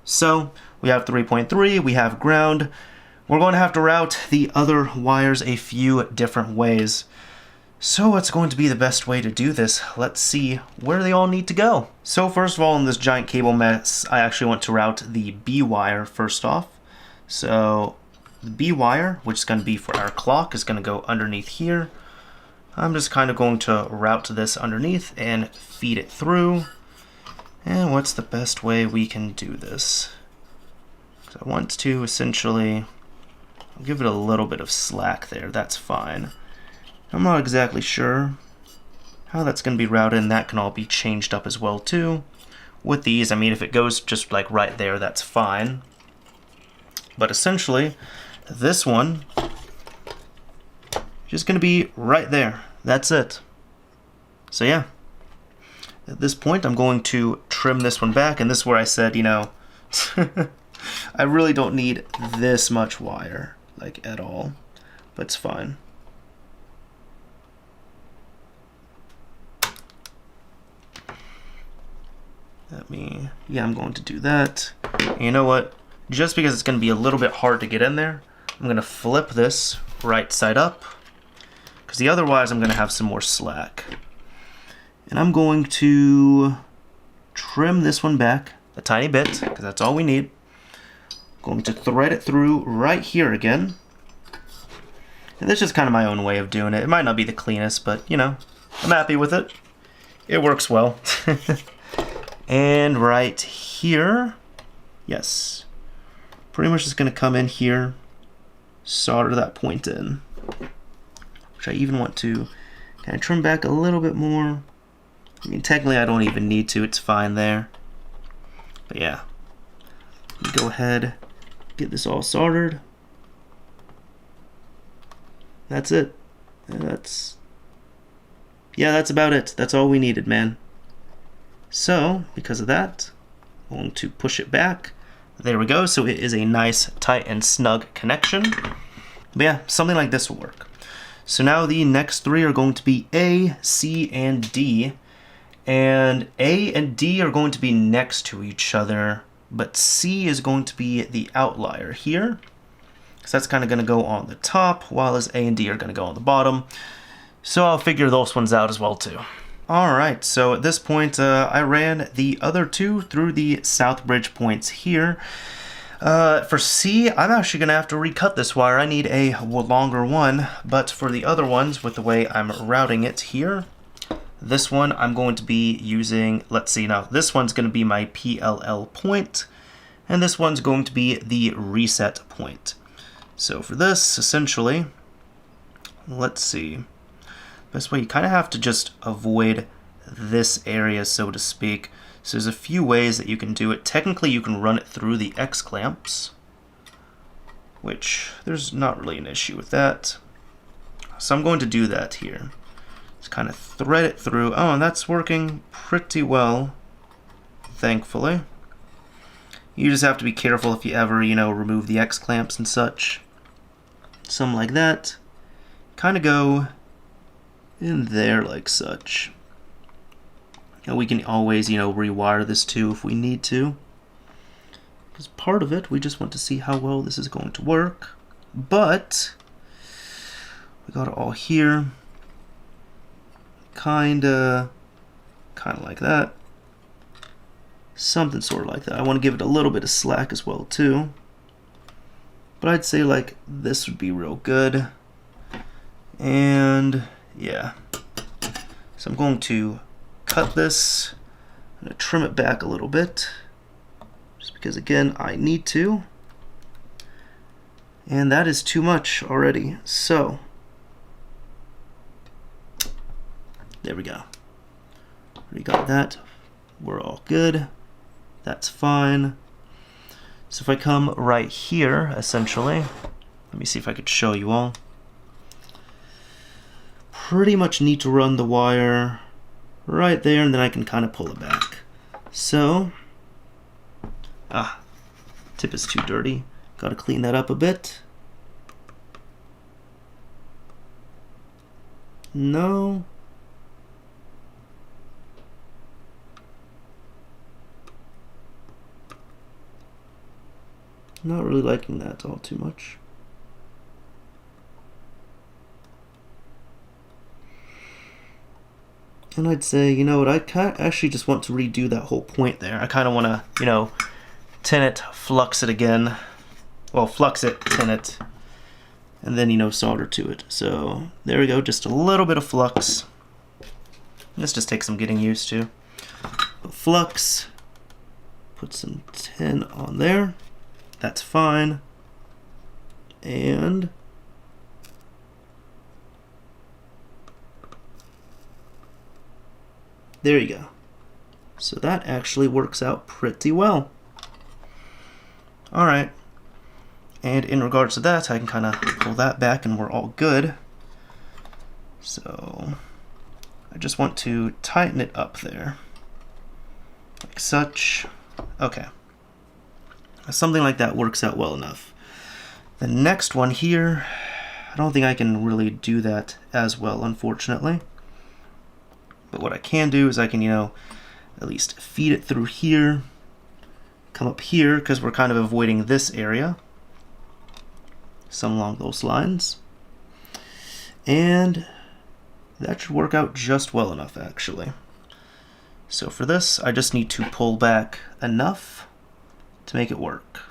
So we have 3.3, we have ground. We're going to have to route the other wires a few different ways. So what's going to be the best way to do this? Let's see where they all need to go. So first of all, in this giant cable mess, I actually want to route the B wire first off. So the B wire, which is going to be for our clock, is going to go underneath here. I'm just kind of going to route this underneath and feed it through. And what's the best way we can do this? So I want to essentially, I'll give it a little bit of slack there. That's fine. I'm not exactly sure how that's going to be routed, and that can all be changed up as well too. With these, I mean, if it goes just like right there, that's fine. But essentially, this one is just going to be right there. That's it. So yeah, at this point, I'm going to trim this one back, and this is where I said, you know, I really don't need this much wire, like at all, but it's fine. I'm going to do that. And you know what? Just because it's going to be a little bit hard to get in there, I'm going to flip this right side up, because otherwise I'm going to have some more slack. And I'm going to trim this one back a tiny bit, because that's all we need. I'm going to thread it through right here again. And this is kind of my own way of doing it. It might not be the cleanest, but you know, I'm happy with it. It works well. And right here, yes, pretty much just going to come in here, solder that point in, which I even want to kind of trim back a little bit more. I mean, technically I don't even need to, it's fine there. But yeah, go ahead, get this all soldered. That's it. That's about it. That's all we needed, man. So, because of that, I'm going to push it back. There we go. So it is a nice, tight, and snug connection. But yeah, something like this will work. So now the next three are going to be A, C, and D. And A and D are going to be next to each other, but C is going to be the outlier here. So that's kind of going to go on the top, while as A and D are going to go on the bottom. So I'll figure those ones out as well too. Alright, so at this point I ran the other two through the south bridge points here. For C, I'm actually going to have to recut this wire. I need a longer one, but for the other ones, with the way I'm routing it here, this one I'm going to be using, let's see now, this one's going to be my PLL point, and this one's going to be the reset point. So for this, essentially, let's see. Best way, you kind of have to just avoid this area, so to speak. So there's a few ways that you can do it. Technically, you can run it through the X clamps, which there's not really an issue with that. So I'm going to do that here. Just kind of thread it through. Oh, and that's working pretty well, thankfully. You just have to be careful if you ever, you know, remove the X clamps and such. Something like that. Kind of go in there like such. And we can always, you know, rewire this too if we need to. Because part of it, we just want to see how well this is going to work. But we got it all here. Kinda like that. Something sort of like that. I want to give it a little bit of slack as well too. But I'd say like this would be real good. And yeah. So I'm going to cut this. I'm going to trim it back a little bit. Just because again, I need to. And that is too much already. So, there we go. We got that. We're all good. That's fine. So if I come right here, essentially, let me see if I could show you all. Pretty much need to run the wire right there, and then I can kind of pull it back. So, tip is too dirty. Got to clean that up a bit. No. Not really liking that all too much. And I'd say, you know what, I actually just want to redo that whole point there. I kind of want to, you know, tin it, flux it again. Well, flux it, tin it, and then, you know, solder to it. So there we go, just a little bit of flux. This just takes some getting used to. Flux, put some tin on there. That's fine. And there you go. So that actually works out pretty well. All right. And in regards to that, I can kind of pull that back and we're all good. So I just want to tighten it up there, like such. Okay. Something like that works out well enough. The next one here, I don't think I can really do that as well, unfortunately. But what I can do is I can, you know, at least feed it through here, come up here, because we're kind of avoiding this area. Some along those lines. And that should work out just well enough, actually. So for this, I just need to pull back enough to make it work.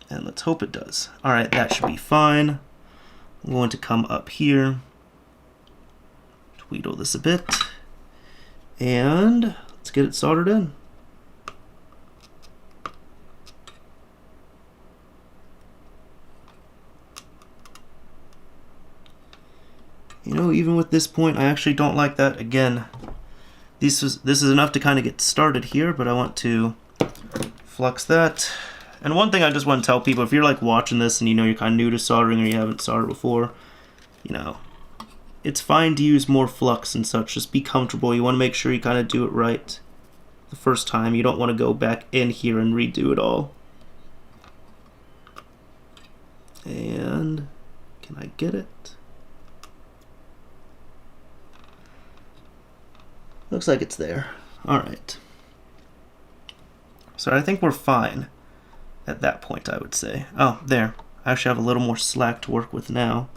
And let's hope it does. All right, that should be fine. I'm going to come up here, tweedle this a bit, and let's get it soldered in. You know, even with this point, I actually don't like that. Again, this is enough to kind of get started here, but I want to flux that. And one thing I just want to tell people, if you're like watching this and you know you're kind of new to soldering or you haven't soldered before, you know, it's fine to use more flux and such. Just be comfortable. You want to make sure you kind of do it right the first time. You don't want to go back in here and redo it all. And can I get it? Looks like it's there. All right. So I think we're fine at that point, I would say. Oh, there. I actually have a little more slack to work with now.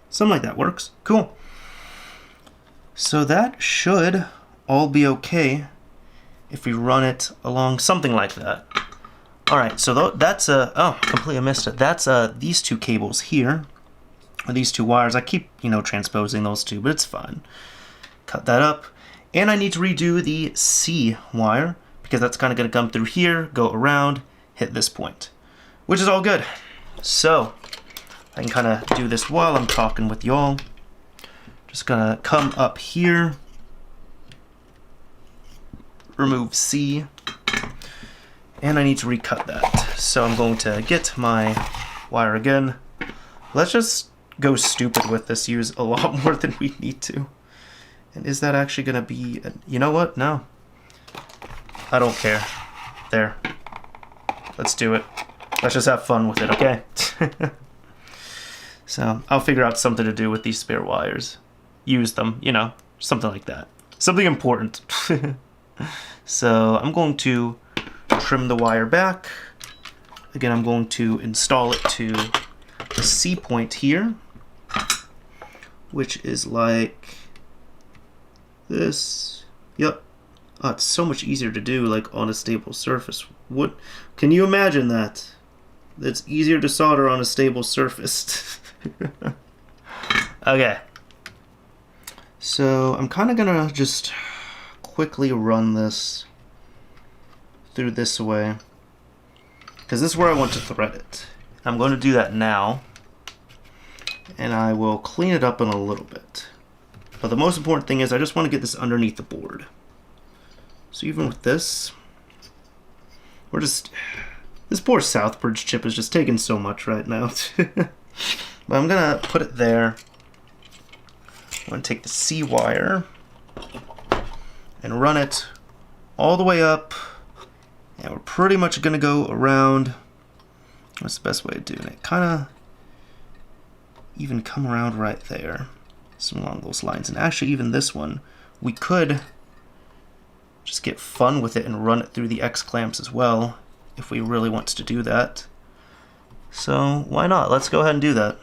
Something like that works. Cool. So that should all be okay if we run it along something like that. All right, so that's oh, completely missed it. That's these two cables here. Or these two wires. I keep, you know, transposing those two, but it's fine. Cut that up. And I need to redo the C wire, because that's kind of going to come through here, go around, hit this point, which is all good. So I can kind of do this while I'm talking with y'all. Just going to come up here, remove C, and I need to recut that. So I'm going to get my wire again. Let's just go stupid with this, use a lot more than we need to. And is that actually going to be... You know what? No. I don't care. There. Let's do it. Let's just have fun with it, okay? So, I'll figure out something to do with these spare wires. Use them, you know, something like that. Something important. So, I'm going to trim the wire back. Again, I'm going to install it to the C point here, which is like this. Yep. Oh, it's so much easier to do like on a stable surface. What? Can you imagine that? It's easier to solder on a stable surface. Okay. So I'm kind of gonna just quickly run this through this way, because this is where I want to thread it. I'm going to do that now, and I will clean it up in a little bit. But the most important thing is I just want to get this underneath the board. So even with this, this poor Southbridge chip is just taking so much right now. But I'm going to put it there. I'm going to take the C wire and run it all the way up. And we're pretty much going to go around. What's the best way of doing it? Kind of even come around right there. Something along those lines. And actually even this one, we could just get fun with it and run it through the X clamps as well if we really want to do that. So why not? Let's go ahead and do that.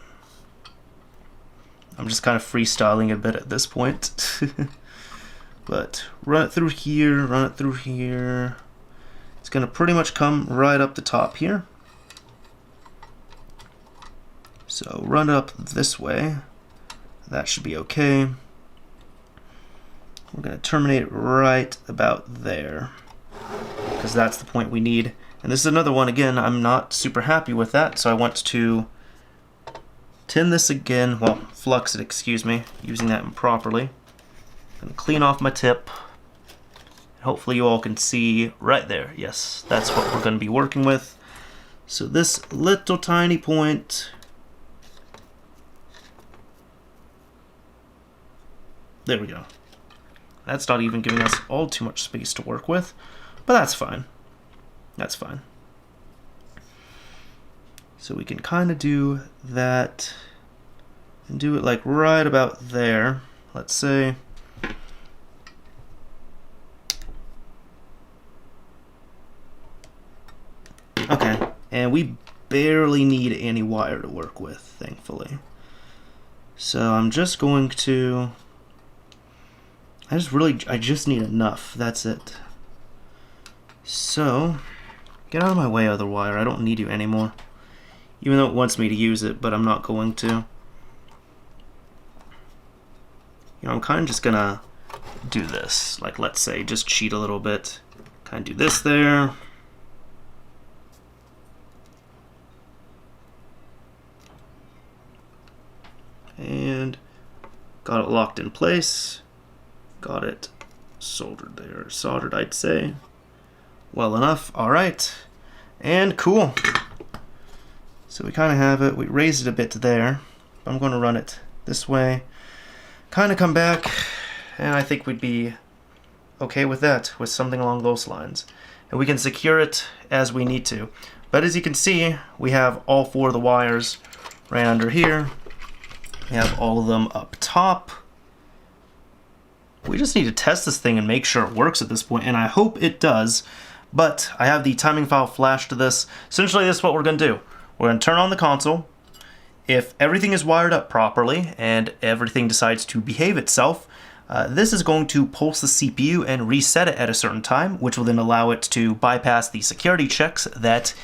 I'm just kind of freestyling a bit at this point. But run it through here, run it through here. It's going to pretty much come right up the top here. So run it up this way. That should be okay. We're going to terminate right about there, because that's the point we need. And this is another one, again, I'm not super happy with that, so I want to tin this again, well, flux it, excuse me, using that improperly. I'm going to clean off my tip. Hopefully you all can see right there. Yes, that's what we're going to be working with. So this little tiny point, there we go. That's not even giving us all too much space to work with, but that's fine. That's fine. So we can kind of do that and do it like right about there. Let's say. Okay, and we barely need any wire to work with, thankfully. So I'm just going to, I just need enough, that's it. So, get out of my way, other wire, I don't need you anymore. Even though it wants me to use it, but I'm not going to. You know, I'm kind of just gonna do this, like let's say, just cheat a little bit. Kind of do this there. And got it locked in place. Got it soldered there. Soldered, I'd say. Well enough. Alright. And cool. So we kind of have it. We raised it a bit there. I'm going to run it this way. Kind of come back. And I think we'd be okay with that. With something along those lines. And we can secure it as we need to. But as you can see, we have all four of the wires right under here. We have all of them up top. We just need to test this thing and make sure it works at this point, and I hope it does. But I have the timing file flashed to this. Essentially, this is what we're going to do. We're going to turn on the console. If everything is wired up properly and everything decides to behave itself, this is going to pulse the CPU and reset it at a certain time, which will then allow it to bypass the security checks that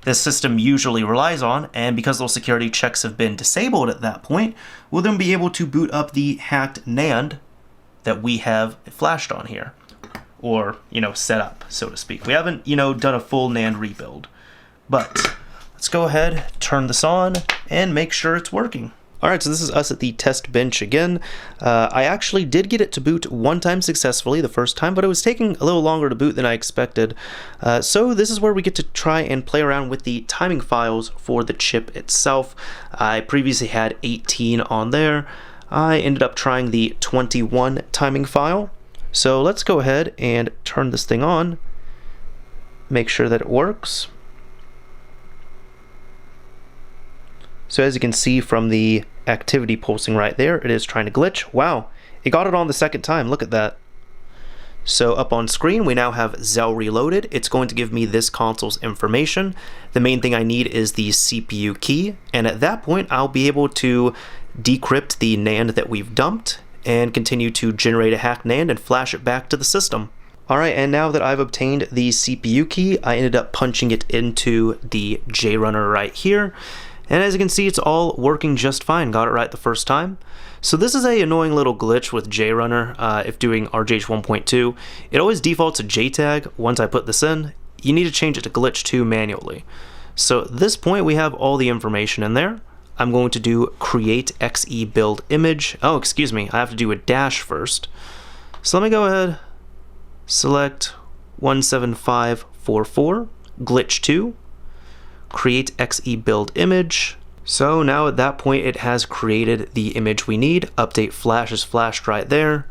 this system usually relies on, and because those security checks have been disabled at that point, we'll then be able to boot up the hacked NAND that we have flashed on here, or, you know, set up, so to speak. We haven't, you know, done a full NAND rebuild, but let's go ahead, turn this on, and make sure it's working. Alright, so this is us at the test bench again. I actually did get it to boot one time successfully the first time, but it was taking a little longer to boot than I expected. So this is where we get to try and play around with the timing files for the chip itself. I previously had 18 on there. I ended up trying the 21 timing file. So let's go ahead and turn this thing on. Make sure that it works. So as you can see from the activity pulsing right there, it is trying to glitch. Wow, it got it on the second time, look at that. So up on screen we now have XeL reloaded. It's going to give me this console's information. The main thing I need is the CPU key, and at that point I'll be able to decrypt the NAND that we've dumped and continue to generate a hacked NAND and flash it back to the system. Alright, and now that I've obtained the CPU key, I ended up punching it into the JRunner right here. And as you can see, it's all working just fine. Got it right the first time. So this is a annoying little glitch with JRunner if doing RGH 1.2. It always defaults a JTAG once I put this in, you need to change it to glitch 2 manually. So at this point we have all the information in there. I'm going to do create xe build image. Oh, excuse me, I have to do a dash first. So let me go ahead, select 17544, glitch 2, create xe build image. So now at that point it has created the image we need. Update flash is flashed right there.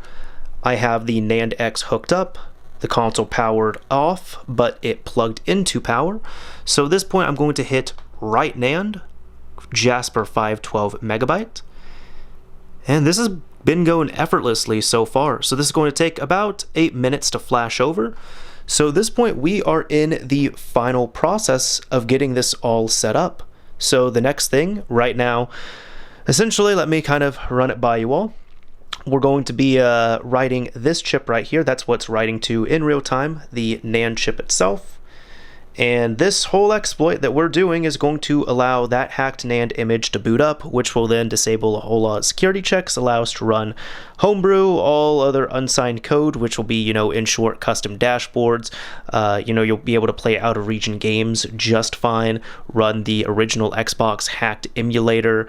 I have the NAND X hooked up, the console powered off, but it plugged into power. So at this point I'm going to hit write NAND, Jasper 512 megabyte. And this has been going effortlessly so far. So this is going to take about 8 minutes to flash over. So at this point we are in the final process of getting this all set up. So the next thing right now, essentially, let me kind of run it by you all. We're going to be writing this chip right here. That's what's writing to in real time, the NAND chip itself. And this whole exploit that we're doing is going to allow that hacked NAND image to boot up, which will then disable a whole lot of security checks, allow us to run homebrew, all other unsigned code, which will be, in short, custom dashboards. You'll be able to play out-of-region games just fine, run the original Xbox hacked emulator,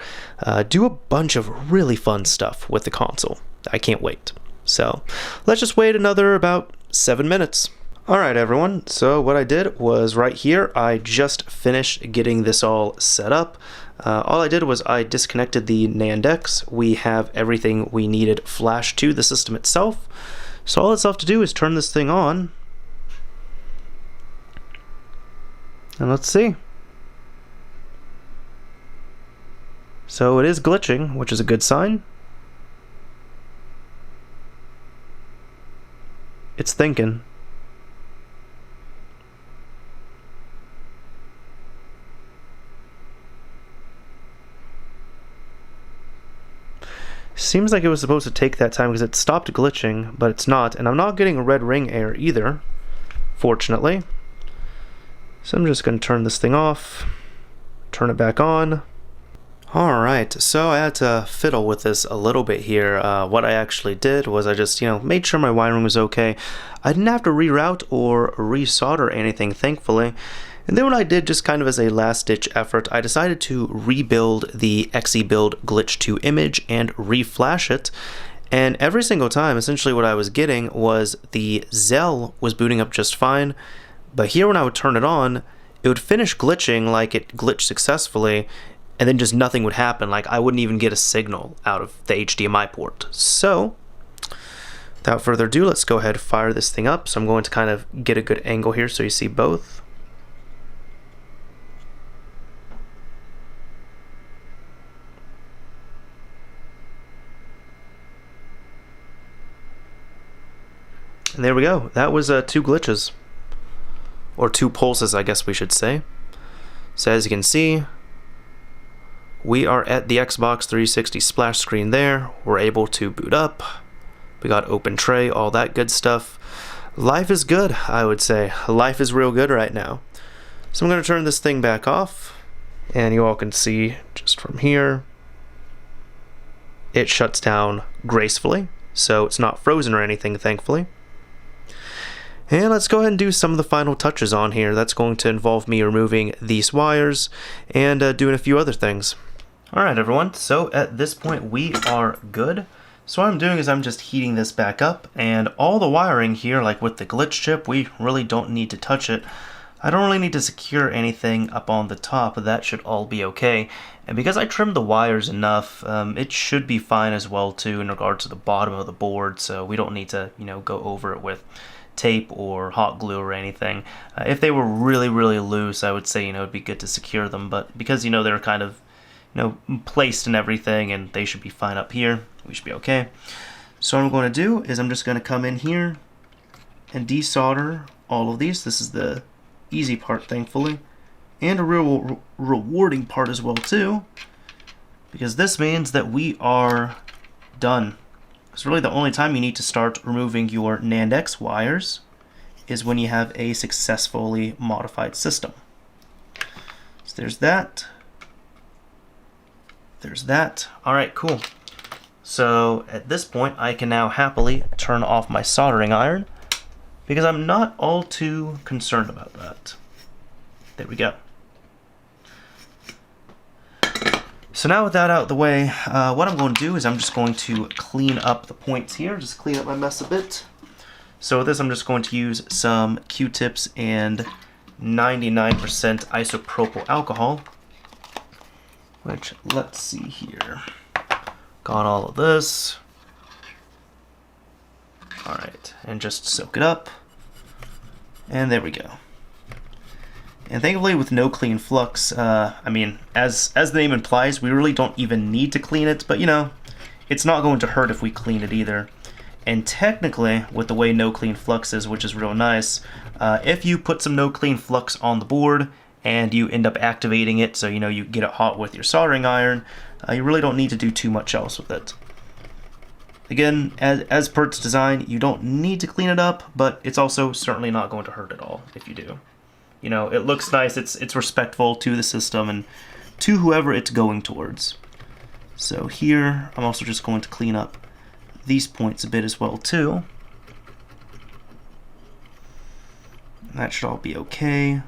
do a bunch of really fun stuff with the console. I can't wait. So let's just wait another about 7 minutes. Alright everyone, so what I did was right here, I just finished getting this all set up. All I did was I disconnected the NAND X. We have everything we needed flashed to the system itself. So all it's left to do is turn this thing on. And let's see. So it is glitching, which is a good sign. It's thinking. Seems like it was supposed to take that time because it stopped glitching, but it's not. And I'm not getting a red ring error either, fortunately. So I'm just going to turn this thing off, turn it back on. Alright, so I had to fiddle with this a little bit here. What I actually did was I just, made sure my wiring was okay. I didn't have to reroute or resolder anything, thankfully. And then what I did, just kind of as a last-ditch effort, I decided to rebuild the xe build glitch 2 image and reflash it. And every single time, essentially what I was getting was the Zell was booting up just fine, but here when I would turn it on, it would finish glitching like it glitched successfully, and then just nothing would happen. Like I wouldn't even get a signal out of the HDMI port. So without further ado, let's go ahead and fire this thing up. So I'm going to kind of get a good angle here so you see both. And there we go. That was 2 glitches. Or 2 pulses, I guess we should say. So as you can see, we are at the Xbox 360 splash screen there. We're able to boot up. We got open tray, all that good stuff. Life is good, I would say. Life is real good right now. So I'm going to turn this thing back off. And you all can see just from here, it shuts down gracefully. So it's not frozen or anything, thankfully. And let's go ahead and do some of the final touches on here. That's going to involve me removing these wires and doing a few other things. Alright everyone, so at this point we are good. So what I'm doing is I'm just heating this back up, and all the wiring here, like with the glitch chip, we really don't need to touch it. I don't really need to secure anything up on the top, that should all be okay. And because I trimmed the wires enough, it should be fine as well too in regard to the bottom of the board, so we don't need to, go over it with tape or hot glue or anything. If they were really loose, I would say it'd be good to secure them, but because they're kind of placed and everything, and they should be fine up here, we should be okay. So what I'm going to do is I'm just going to come in here and desolder all of these. This is the easy part, thankfully, and a real rewarding part as well too, because this means that we are done. Because really the only time you need to start removing your NAND X wires is when you have a successfully modified system. So there's that. There's that. Alright, cool. So at this point I can now happily turn off my soldering iron because I'm not all too concerned about that. There we go. So now with that out of the way, what I'm going to do is I'm just going to clean up the points here, just clean up my mess a bit. So with this, I'm just going to use some Q-tips and 99% isopropyl alcohol, which, let's see here, got all of this. All right, and just soak it up, and there we go. And thankfully with no clean flux, I mean, as the name implies, we really don't even need to clean it, but you know, it's not going to hurt if we clean it either. And technically, with the way no clean flux is, which is real nice, if you put some no clean flux on the board and you end up activating it, so you know you get it hot with your soldering iron, you really don't need to do too much else with it. Again, as per its design, you don't need to clean it up, but it's also certainly not going to hurt at all if you do. You know, it looks nice, it's respectful to the system and to whoever it's going towards. So here, I'm also just going to clean up these points a bit as well too. That should all be okay.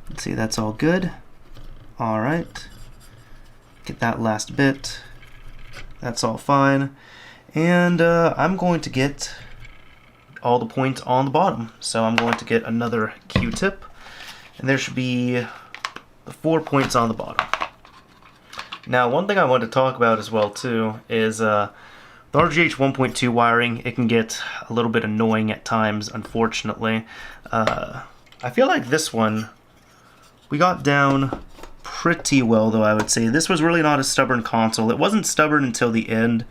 Let's see, that's all good. All right, get that last bit. That's all fine. And I'm going to get all the points on the bottom. So I'm going to get another Q-tip, and there should be the 4 points on the bottom. Now, one thing I want to talk about as well too is the RGH 1.2 wiring. It can get a little bit annoying at times, unfortunately. I feel like this one we got down pretty well, though, I would say. This was really not a stubborn console. It wasn't stubborn until the end,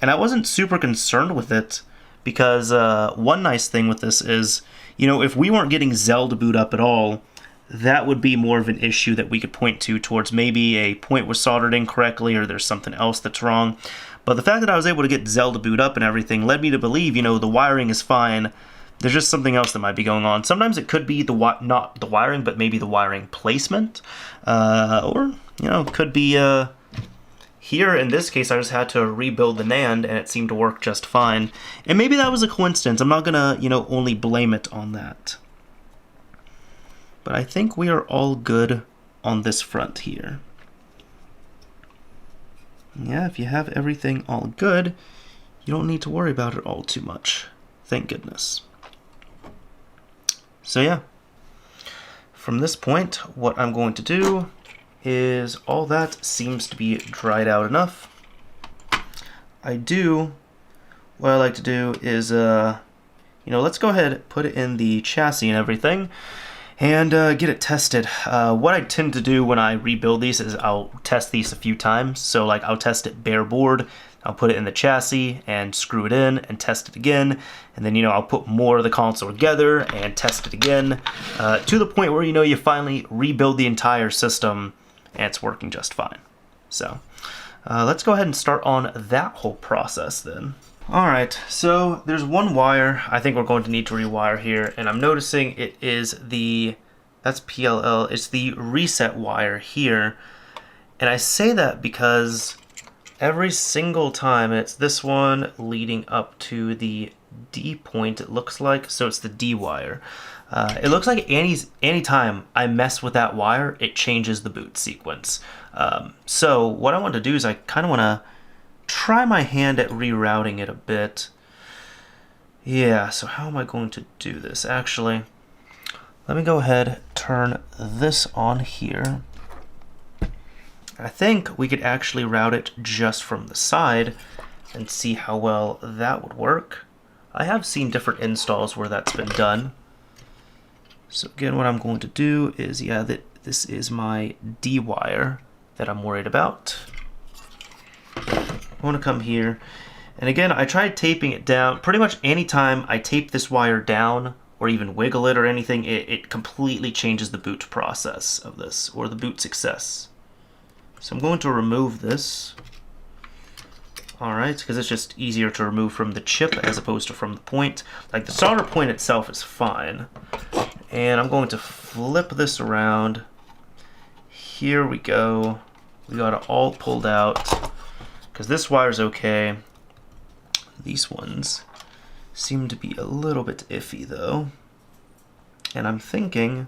and I wasn't super concerned with it because one nice thing with this is, you know, if we weren't getting Zel to boot up at all, that would be more of an issue that we could point to towards maybe a point was soldered incorrectly or there's something else that's wrong. But the fact that I was able to get Zel to boot up and everything led me to believe, you know, the wiring is fine. There's just something else that might be going on. Sometimes it could be not the wiring, but maybe the wiring placement. Or, you know, it could be here in this case, I just had to rebuild the NAND and it seemed to work just fine. And maybe that was a coincidence. I'm not gonna, you know, only blame it on that. But I think we are all good on this front here. Yeah, if you have everything all good, you don't need to worry about it all too much. Thank goodness. So yeah, from this point, what I'm going to do is all that seems to be dried out enough. What I like to do is, you know, let's go ahead and put it in the chassis and everything and get it tested. What I tend to do when I rebuild these is I'll test these a few times. So like I'll test it bare board, I'll put it in the chassis and screw it in and test it again. And then, you know, I'll put more of the console together and test it again to the point where, you know, you finally rebuild the entire system and it's working just fine. So let's go ahead and start on that whole process then. Alright, so there's one wire I think we're going to need to rewire here, and I'm noticing it is that's PLL, it's the reset wire here. And I say that because every single time, and it's this one leading up to the D point, it looks like, so it's the D wire. It looks like anytime I mess with that wire, it changes the boot sequence. So what I want to do is I kind of want to try my hand at rerouting it a bit. Yeah, so how am I going to do this? Actually, let me go ahead, turn this on here. I think we could actually route it just from the side and see how well that would work. I have seen different installs where that's been done. So again, what I'm going to do is, yeah, this is my D wire that I'm worried about. I want to come here, and again, I tried taping it down. Pretty much anytime I tape this wire down or even wiggle it or anything, it completely changes the boot process of this, or the boot success. So I'm going to remove this. Alright, because it's just easier to remove from the chip as opposed to from the point. Like, the solder point itself is fine. And I'm going to flip this around. Here we go. We got it all pulled out, because this wire's okay. These ones seem to be a little bit iffy though. And I'm thinking,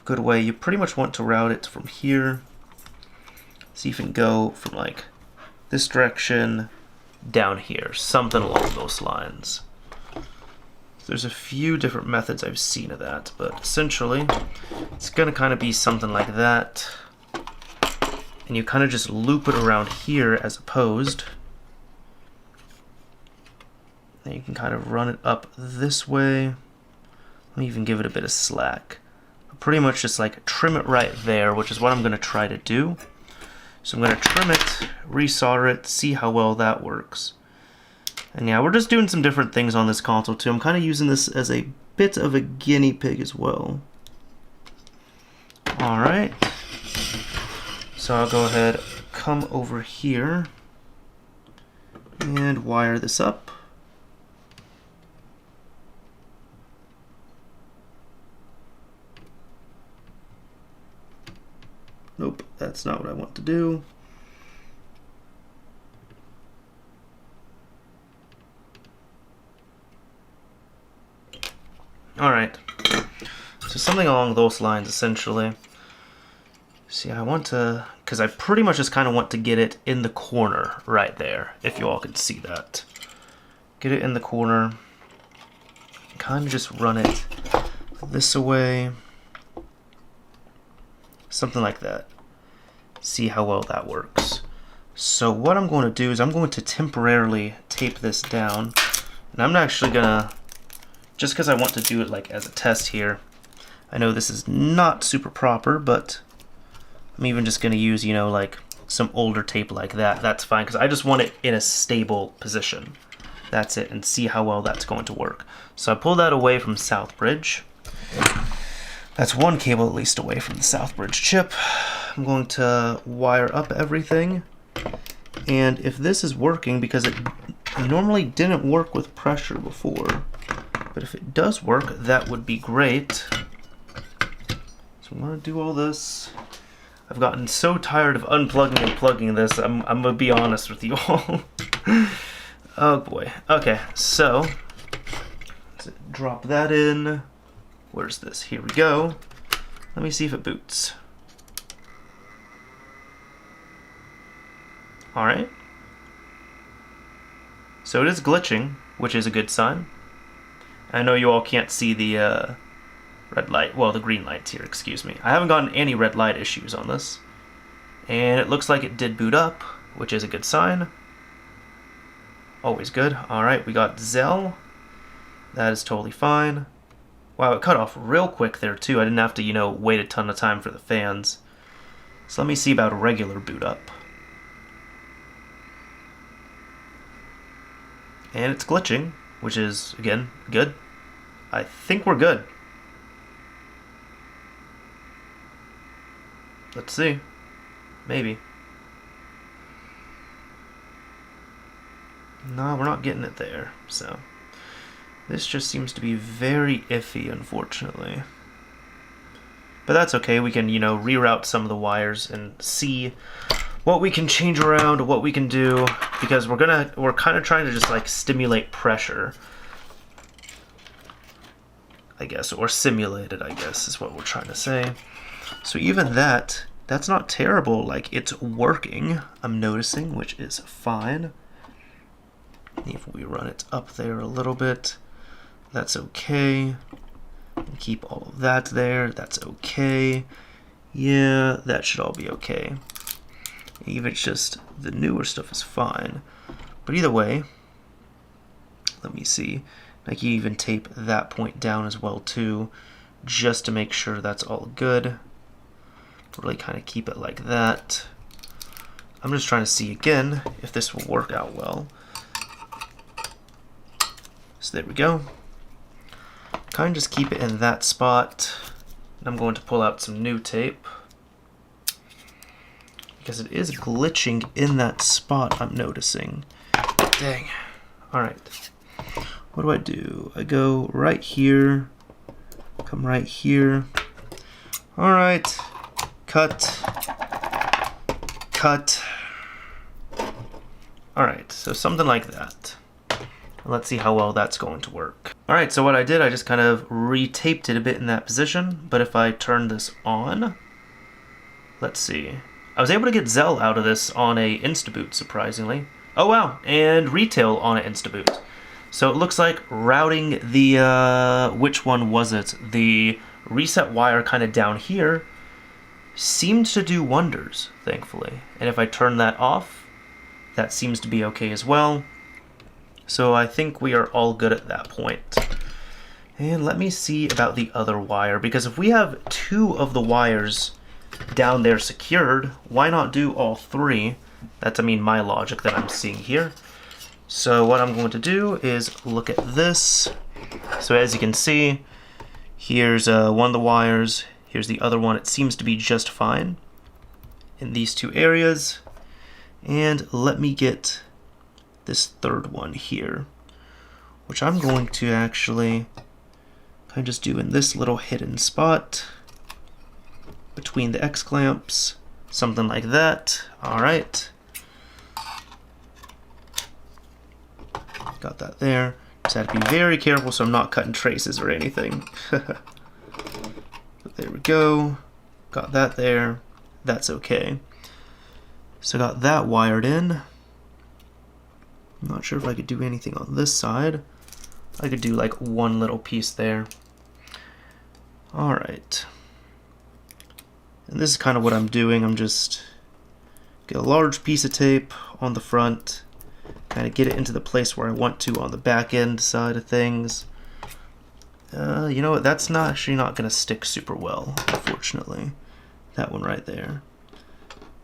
a good way, you pretty much want to route it from here. See if you can go from like this direction down here, something along those lines. There's a few different methods I've seen of that, but essentially it's gonna kind of be something like that. And you kind of just loop it around here as opposed. Then you can kind of run it up this way. Let me even give it a bit of slack. Pretty much just like trim it right there, which is what I'm gonna try to do. So I'm gonna trim it, resolder it, see how well that works. And yeah, we're just doing some different things on this console too. I'm kind of using this as a bit of a guinea pig as well. Alright. So I'll go ahead, come over here, and wire this up. Nope, that's not what I want to do. Alright, so something along those lines essentially. See, I want to, because I pretty much just kind of want to get it in the corner right there, if you all can see that. Get it in the corner, kind of just run it this way, something like that. See how well that works. So what I'm going to do is I'm going to temporarily tape this down, and I'm actually gonna, just because I want to do it like as a test here. I know this is not super proper, but I'm even just going to use, you know, like some older tape like that. That's fine, because I just want it in a stable position. That's it, and see how well that's going to work. So I pull that away from Southbridge. That's one cable at least away from the Southbridge chip. I'm going to wire up everything. And if this is working, because it normally didn't work with pressure before, but if it does work, that would be great. So I'm going to do all this. I've gotten so tired of unplugging and plugging this, I'm going to be honest with you all. Oh boy. Okay, so let's drop that in. Where's this? Here we go. Let me see if it boots. Alright. So it is glitching, which is a good sign. I know you all can't see the red light, well, the green lights here, excuse me. I haven't gotten any red light issues on this. And it looks like it did boot up, which is a good sign. Always good. Alright, we got Zell. That is totally fine. Wow, it cut off real quick there too. I didn't have to, you know, wait a ton of time for the fans. So let me see about a regular boot up. And it's glitching, which is, again, good. I think we're good. Let's see. Maybe. No, we're not getting it there, so. This just seems to be very iffy, unfortunately. But that's okay, we can, you know, reroute some of the wires and see what we can change around, what we can do, because we're kind of trying to just like stimulate pressure, I guess, or simulate it, I guess, is what we're trying to say. So even that's not terrible, like it's working, I'm noticing, which is fine. If we run it up there a little bit, that's okay. Keep all of that there, that's okay. Yeah, that should all be okay. Even it's just the newer stuff is fine. But either way, let me see. I can even tape that point down as well too, just to make sure that's all good. Really kind of keep it like that. I'm just trying to see again if this will work out well. So there we go. Kind of just keep it in that spot. And I'm going to pull out some new tape, because it is glitching in that spot, I'm noticing. Dang. Alright. What do? I go right here. Come right here. Alright. Cut. Cut. Alright, so something like that. Let's see how well that's going to work. Alright, so what I did, I just kind of retaped it a bit in that position, but if I turn this on, let's see. I was able to get Zell out of this on a Instaboot, surprisingly. Oh wow, and Retail on an Instaboot. So it looks like routing the, which one was it? The reset wire kind of down here seemed to do wonders, thankfully. And if I turn that off, that seems to be okay as well. So I think we are all good at that point. And let me see about the other wire, because if we have 2 of the wires down there secured, why not do all 3? That's, I mean, my logic that I'm seeing here. So what I'm going to do is look at this. So as you can see, here's one of the wires, here's the other one. It seems to be just fine in these 2 areas. And let me get this third one here, which I'm going to actually kind of just do in this little hidden spot between the X clamps, something like that. Alright. Got that there. Just have to be very careful so I'm not cutting traces or anything. But there we go. Got that there. That's okay. So got that wired in. I'm not sure if I could do anything on this side. I could do like one little piece there. Alright. And this is kind of what I'm doing. I'm just get a large piece of tape on the front, kind of get it into the place where I want to on the back end side of things. You know what, that's actually not going to stick super well, unfortunately. That one right there.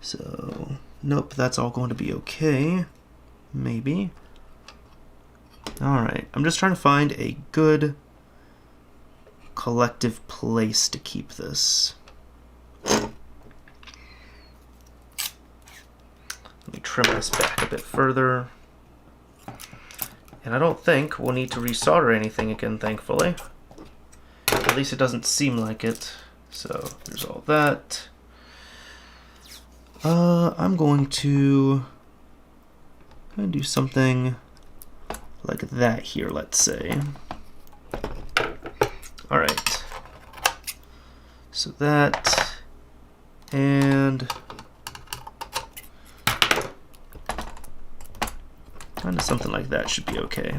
So, nope, that's all going to be okay. Maybe. Alright, I'm just trying to find a good collective place to keep this. Let me trim this back a bit further. And I don't think we'll need to resolder anything again, thankfully. At least it doesn't seem like it. So, there's all that. I'm going to do something like that here, let's say. Alright. So that, and kind of something like that should be okay.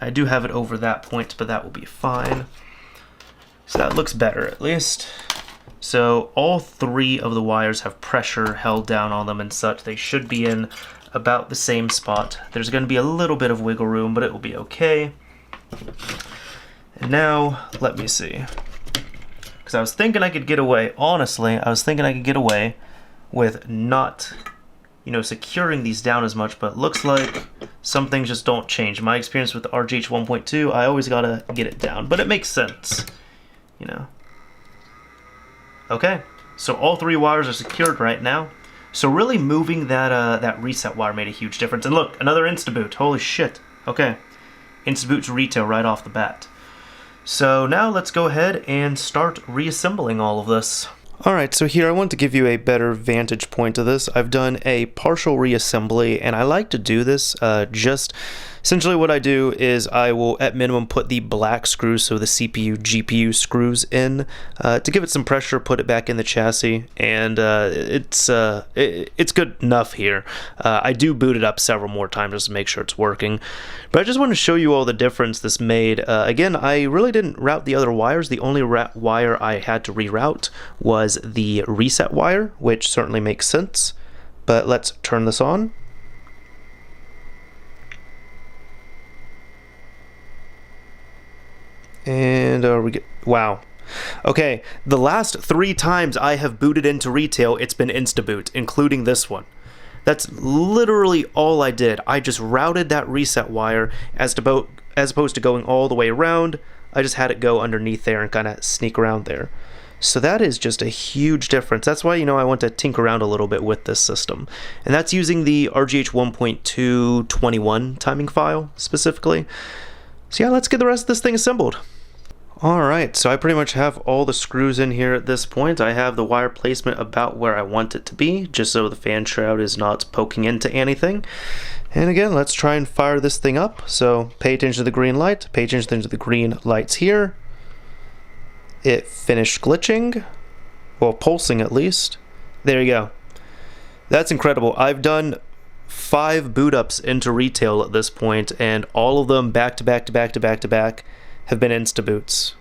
I do have it over that point, but that will be fine. So that looks better at least. So all 3 of the wires have pressure held down on them and such. They should be in about the same spot. There's going to be a little bit of wiggle room, but it will be okay. And now, let me see. Because I was thinking I could get away, honestly, I was thinking I could get away with not, you know, securing these down as much, but it looks like some things just don't change. My experience with the RGH 1.2, I always gotta get it down, but it makes sense, you know. Okay, so all 3 wires are secured right now. So really moving that reset wire made a huge difference. And look, another Instaboot. Holy shit. Okay, Instaboot to Retail right off the bat. So now let's go ahead and start reassembling all of this. Alright, so here I want to give you a better vantage point of this. I've done a partial reassembly, and I like to do this essentially what I do is I will at minimum put the black screws, so the CPU, GPU screws in to give it some pressure, put it back in the chassis, and it's good enough here. I do boot it up several more times just to make sure it's working, but I just want to show you all the difference this made. Again, I really didn't route the other wires. The only wire I had to reroute was the reset wire, which certainly makes sense, but let's turn this on. And wow. Okay, the last 3 times I have booted into Retail, it's been Instaboot, including this one. That's literally all I did. I just routed that reset wire as opposed to going all the way around. I just had it go underneath there and kind of sneak around there. So that is just a huge difference. That's why, you know, I want to tinker around a little bit with this system. And that's using the RGH 1.221 timing file specifically. So yeah, let's get the rest of this thing assembled. Alright, so I pretty much have all the screws in here at this point. I have the wire placement about where I want it to be, just so the fan shroud is not poking into anything. And again, let's try and fire this thing up. So pay attention to the green light, pay attention to the green lights here. It finished glitching, well, pulsing at least. There you go. That's incredible. I've done 5 boot ups into retail at this point, and all of them back to back to back to back to back have been insta boots.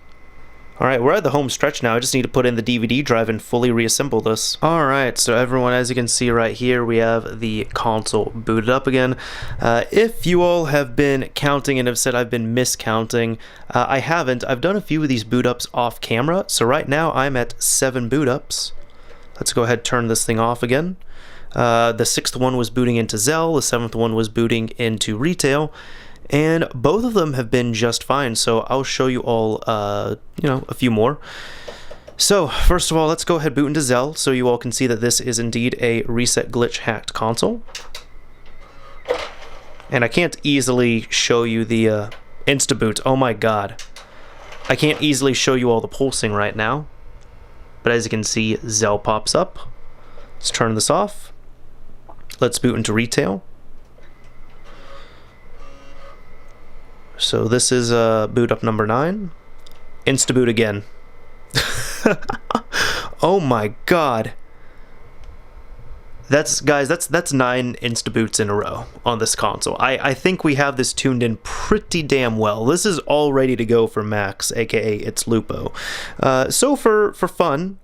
Alright, we're at the home stretch now. I just need to put in the DVD drive and fully reassemble this. Alright, so everyone, as you can see right here, we have the console booted up again. If you all have been counting and have said I've been miscounting, I haven't. I've done a few of these boot ups off camera, so right now I'm at 7 boot ups. Let's go ahead and turn this thing off again. The 6th one was booting into Zell, the 7th one was booting into retail, and both of them have been just fine, so I'll show you all, a few more. So, first of all, let's go ahead boot into Zell, so you all can see that this is indeed a reset glitch hacked console. And I can't easily show you the insta-boot. Oh my god. I can't easily show you all the pulsing right now. But as you can see, Zell pops up. Let's turn this off. Let's boot into retail. So this is boot up number 9. Insta-boot again. Oh my god. That's 9 insta-boots in a row on this console. I think we have this tuned in pretty damn well. This is all ready to go for Max, aka iTzLuPo. So for fun,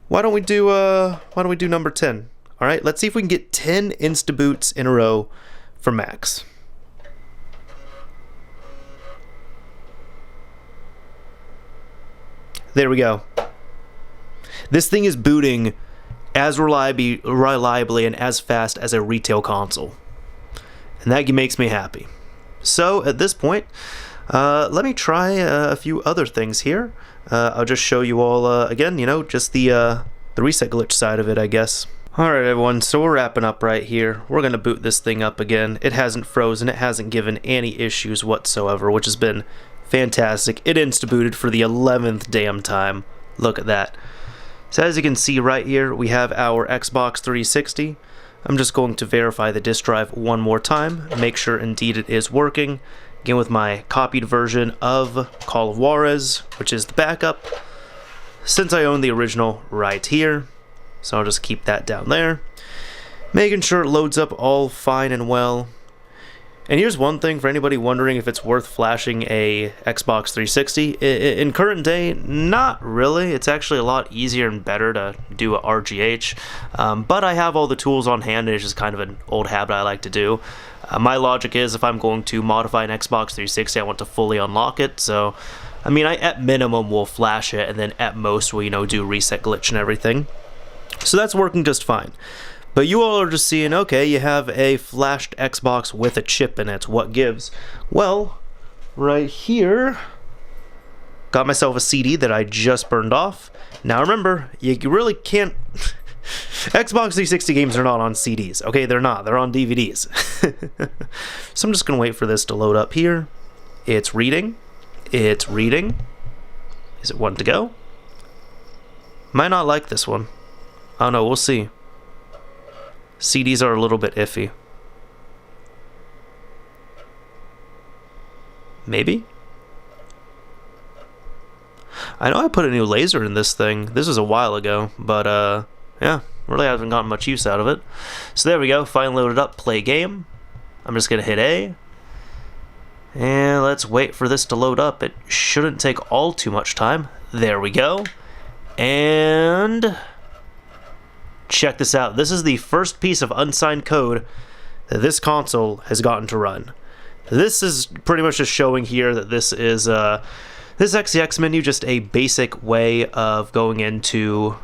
why don't we do number 10? All right, let's see if we can get 10 insta-boots in a row for Max. There we go. This thing is booting as reliably and as fast as a retail console. And that makes me happy. So at this point, let me try a few other things here. I'll just show you all, again, just the reset glitch side of it, I guess. Alright everyone, so we're wrapping up right here. We're going to boot this thing up again. It hasn't frozen, it hasn't given any issues whatsoever, which has been fantastic. It insta-booted for the 11th damn time. Look at that. So as you can see right here, we have our Xbox 360. I'm just going to verify the disk drive one more time, make sure indeed it is working. Again with my copied version of Call of Juarez, which is the backup, since I own the original right here. So I'll just keep that down there. Making sure it loads up all fine and well. And here's one thing for anybody wondering if it's worth flashing a Xbox 360. In current day, not really. It's actually a lot easier and better to do a RGH. But I have all the tools on hand, and it's just kind of an old habit I like to do. My logic is if I'm going to modify an Xbox 360, I want to fully unlock it. So, I mean, I at minimum will flash it, and then at most will, do reset glitch and everything. So that's working just fine. But you all are just seeing, okay, you have a flashed Xbox with a chip in it. What gives? Well, right here, got myself a CD that I just burned off. Now remember, you really can't... Xbox 360 games are not on CDs. Okay, they're not. They're on DVDs. So I'm just going to wait for this to load up here. It's reading. It's reading. Is it one to go? Might not like this one. I don't know. We'll see. CDs are a little bit iffy. Maybe? I know I put a new laser in this thing. This was a while ago, but yeah, really haven't gotten much use out of it. So there we go, finally loaded up, play game. I'm just gonna hit A. And let's wait for this to load up. It shouldn't take all too much time. There we go. And... check this out. This is the first piece of unsigned code that this console has gotten to run. This is pretty much just showing here that this is this XEX menu, just a basic way of going into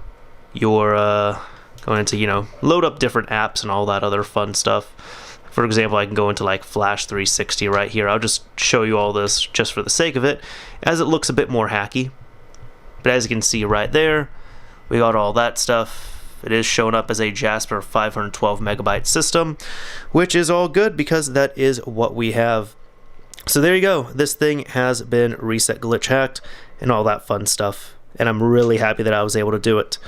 your load up different apps and all that other fun stuff. For example, I can go into like Flash 360 right here. I'll just show you all this just for the sake of it, as it looks a bit more hacky. But as you can see right there, we got all that stuff. It is shown up as a Jasper 512 megabyte system, which is all good because that is what we have. So there you go. This thing has been reset glitch hacked and all that fun stuff. and I'm really happy that I was able to do it.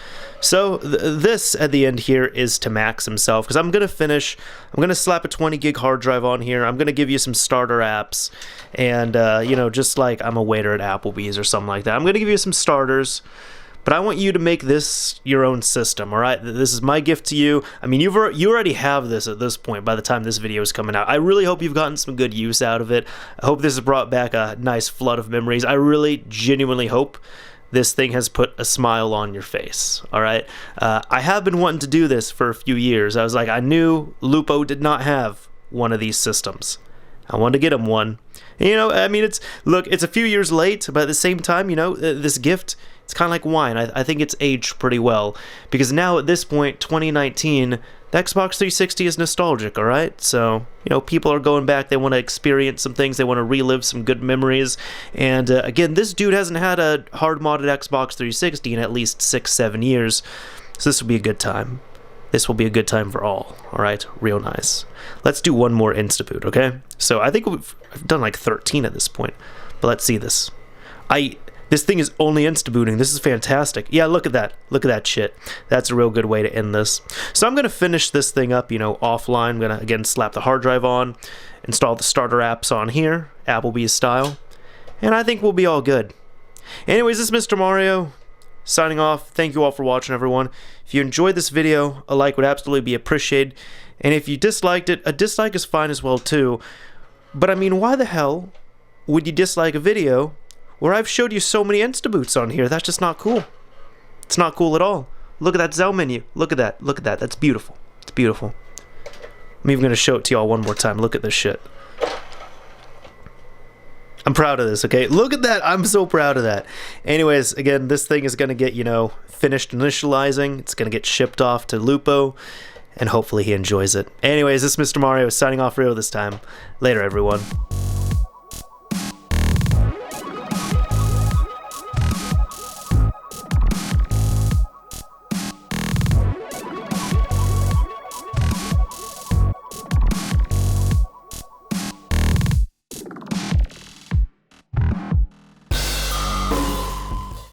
So this at the end here is to Max himself, because I'm going to slap a 20 gig hard drive on here. I'm going to give you some starter apps, and you know, just like I'm a waiter at Applebee's or something like that, I'm going to give you some starters. But I want you to make this your own system, all right? This is my gift to you. I mean, you already have this at this point by the time this video is coming out. I really hope you've gotten some good use out of it. I hope this has brought back a nice flood of memories. I really genuinely hope this thing has put a smile on your face, all right? I have been wanting to do this for a few years. I was like, I knew Lupo did not have one of these systems. I wanted to get him one. And, you know, I mean, it's a few years late, but at the same time, you know, this gift, it's kind of like wine. I think it's aged pretty well, because now at this point, 2019, the Xbox 360 is nostalgic, all right? So, you know, people are going back. They want to experience some things. They want to relive some good memories. And again, this dude hasn't had a hard-modded Xbox 360 in at least 6-7 years, so this will be a good time. This will be a good time for all right? Real nice. Let's do one more Instaboot, okay? So I think I've done like 13 at this point, but let's see this. This thing is only instabooting. This is fantastic. Yeah, look at that. Look at that shit. That's a real good way to end this. So I'm going to finish this thing up, you know, offline. I'm going to, again, slap the hard drive on, install the starter apps on here, Applebee's style, and I think we'll be all good. Anyways, this is Mr. Mario, signing off. Thank you all for watching, everyone. If you enjoyed this video, a like would absolutely be appreciated. And if you disliked it, a dislike is fine as well, too. But, I mean, why the hell would you dislike a video where I've showed you so many Instaboots on here? That's just not cool. It's not cool at all. Look at that Zell menu. Look at that. Look at that. That's beautiful. It's beautiful. I'm even going to show it to y'all one more time. Look at this shit. I'm proud of this, okay? Look at that. I'm so proud of that. Anyways, again, this thing is going to get, you know, finished initializing. It's going to get shipped off to Lupo, and hopefully he enjoys it. Anyways, this is Mr. Mario signing off real this time. Later, everyone.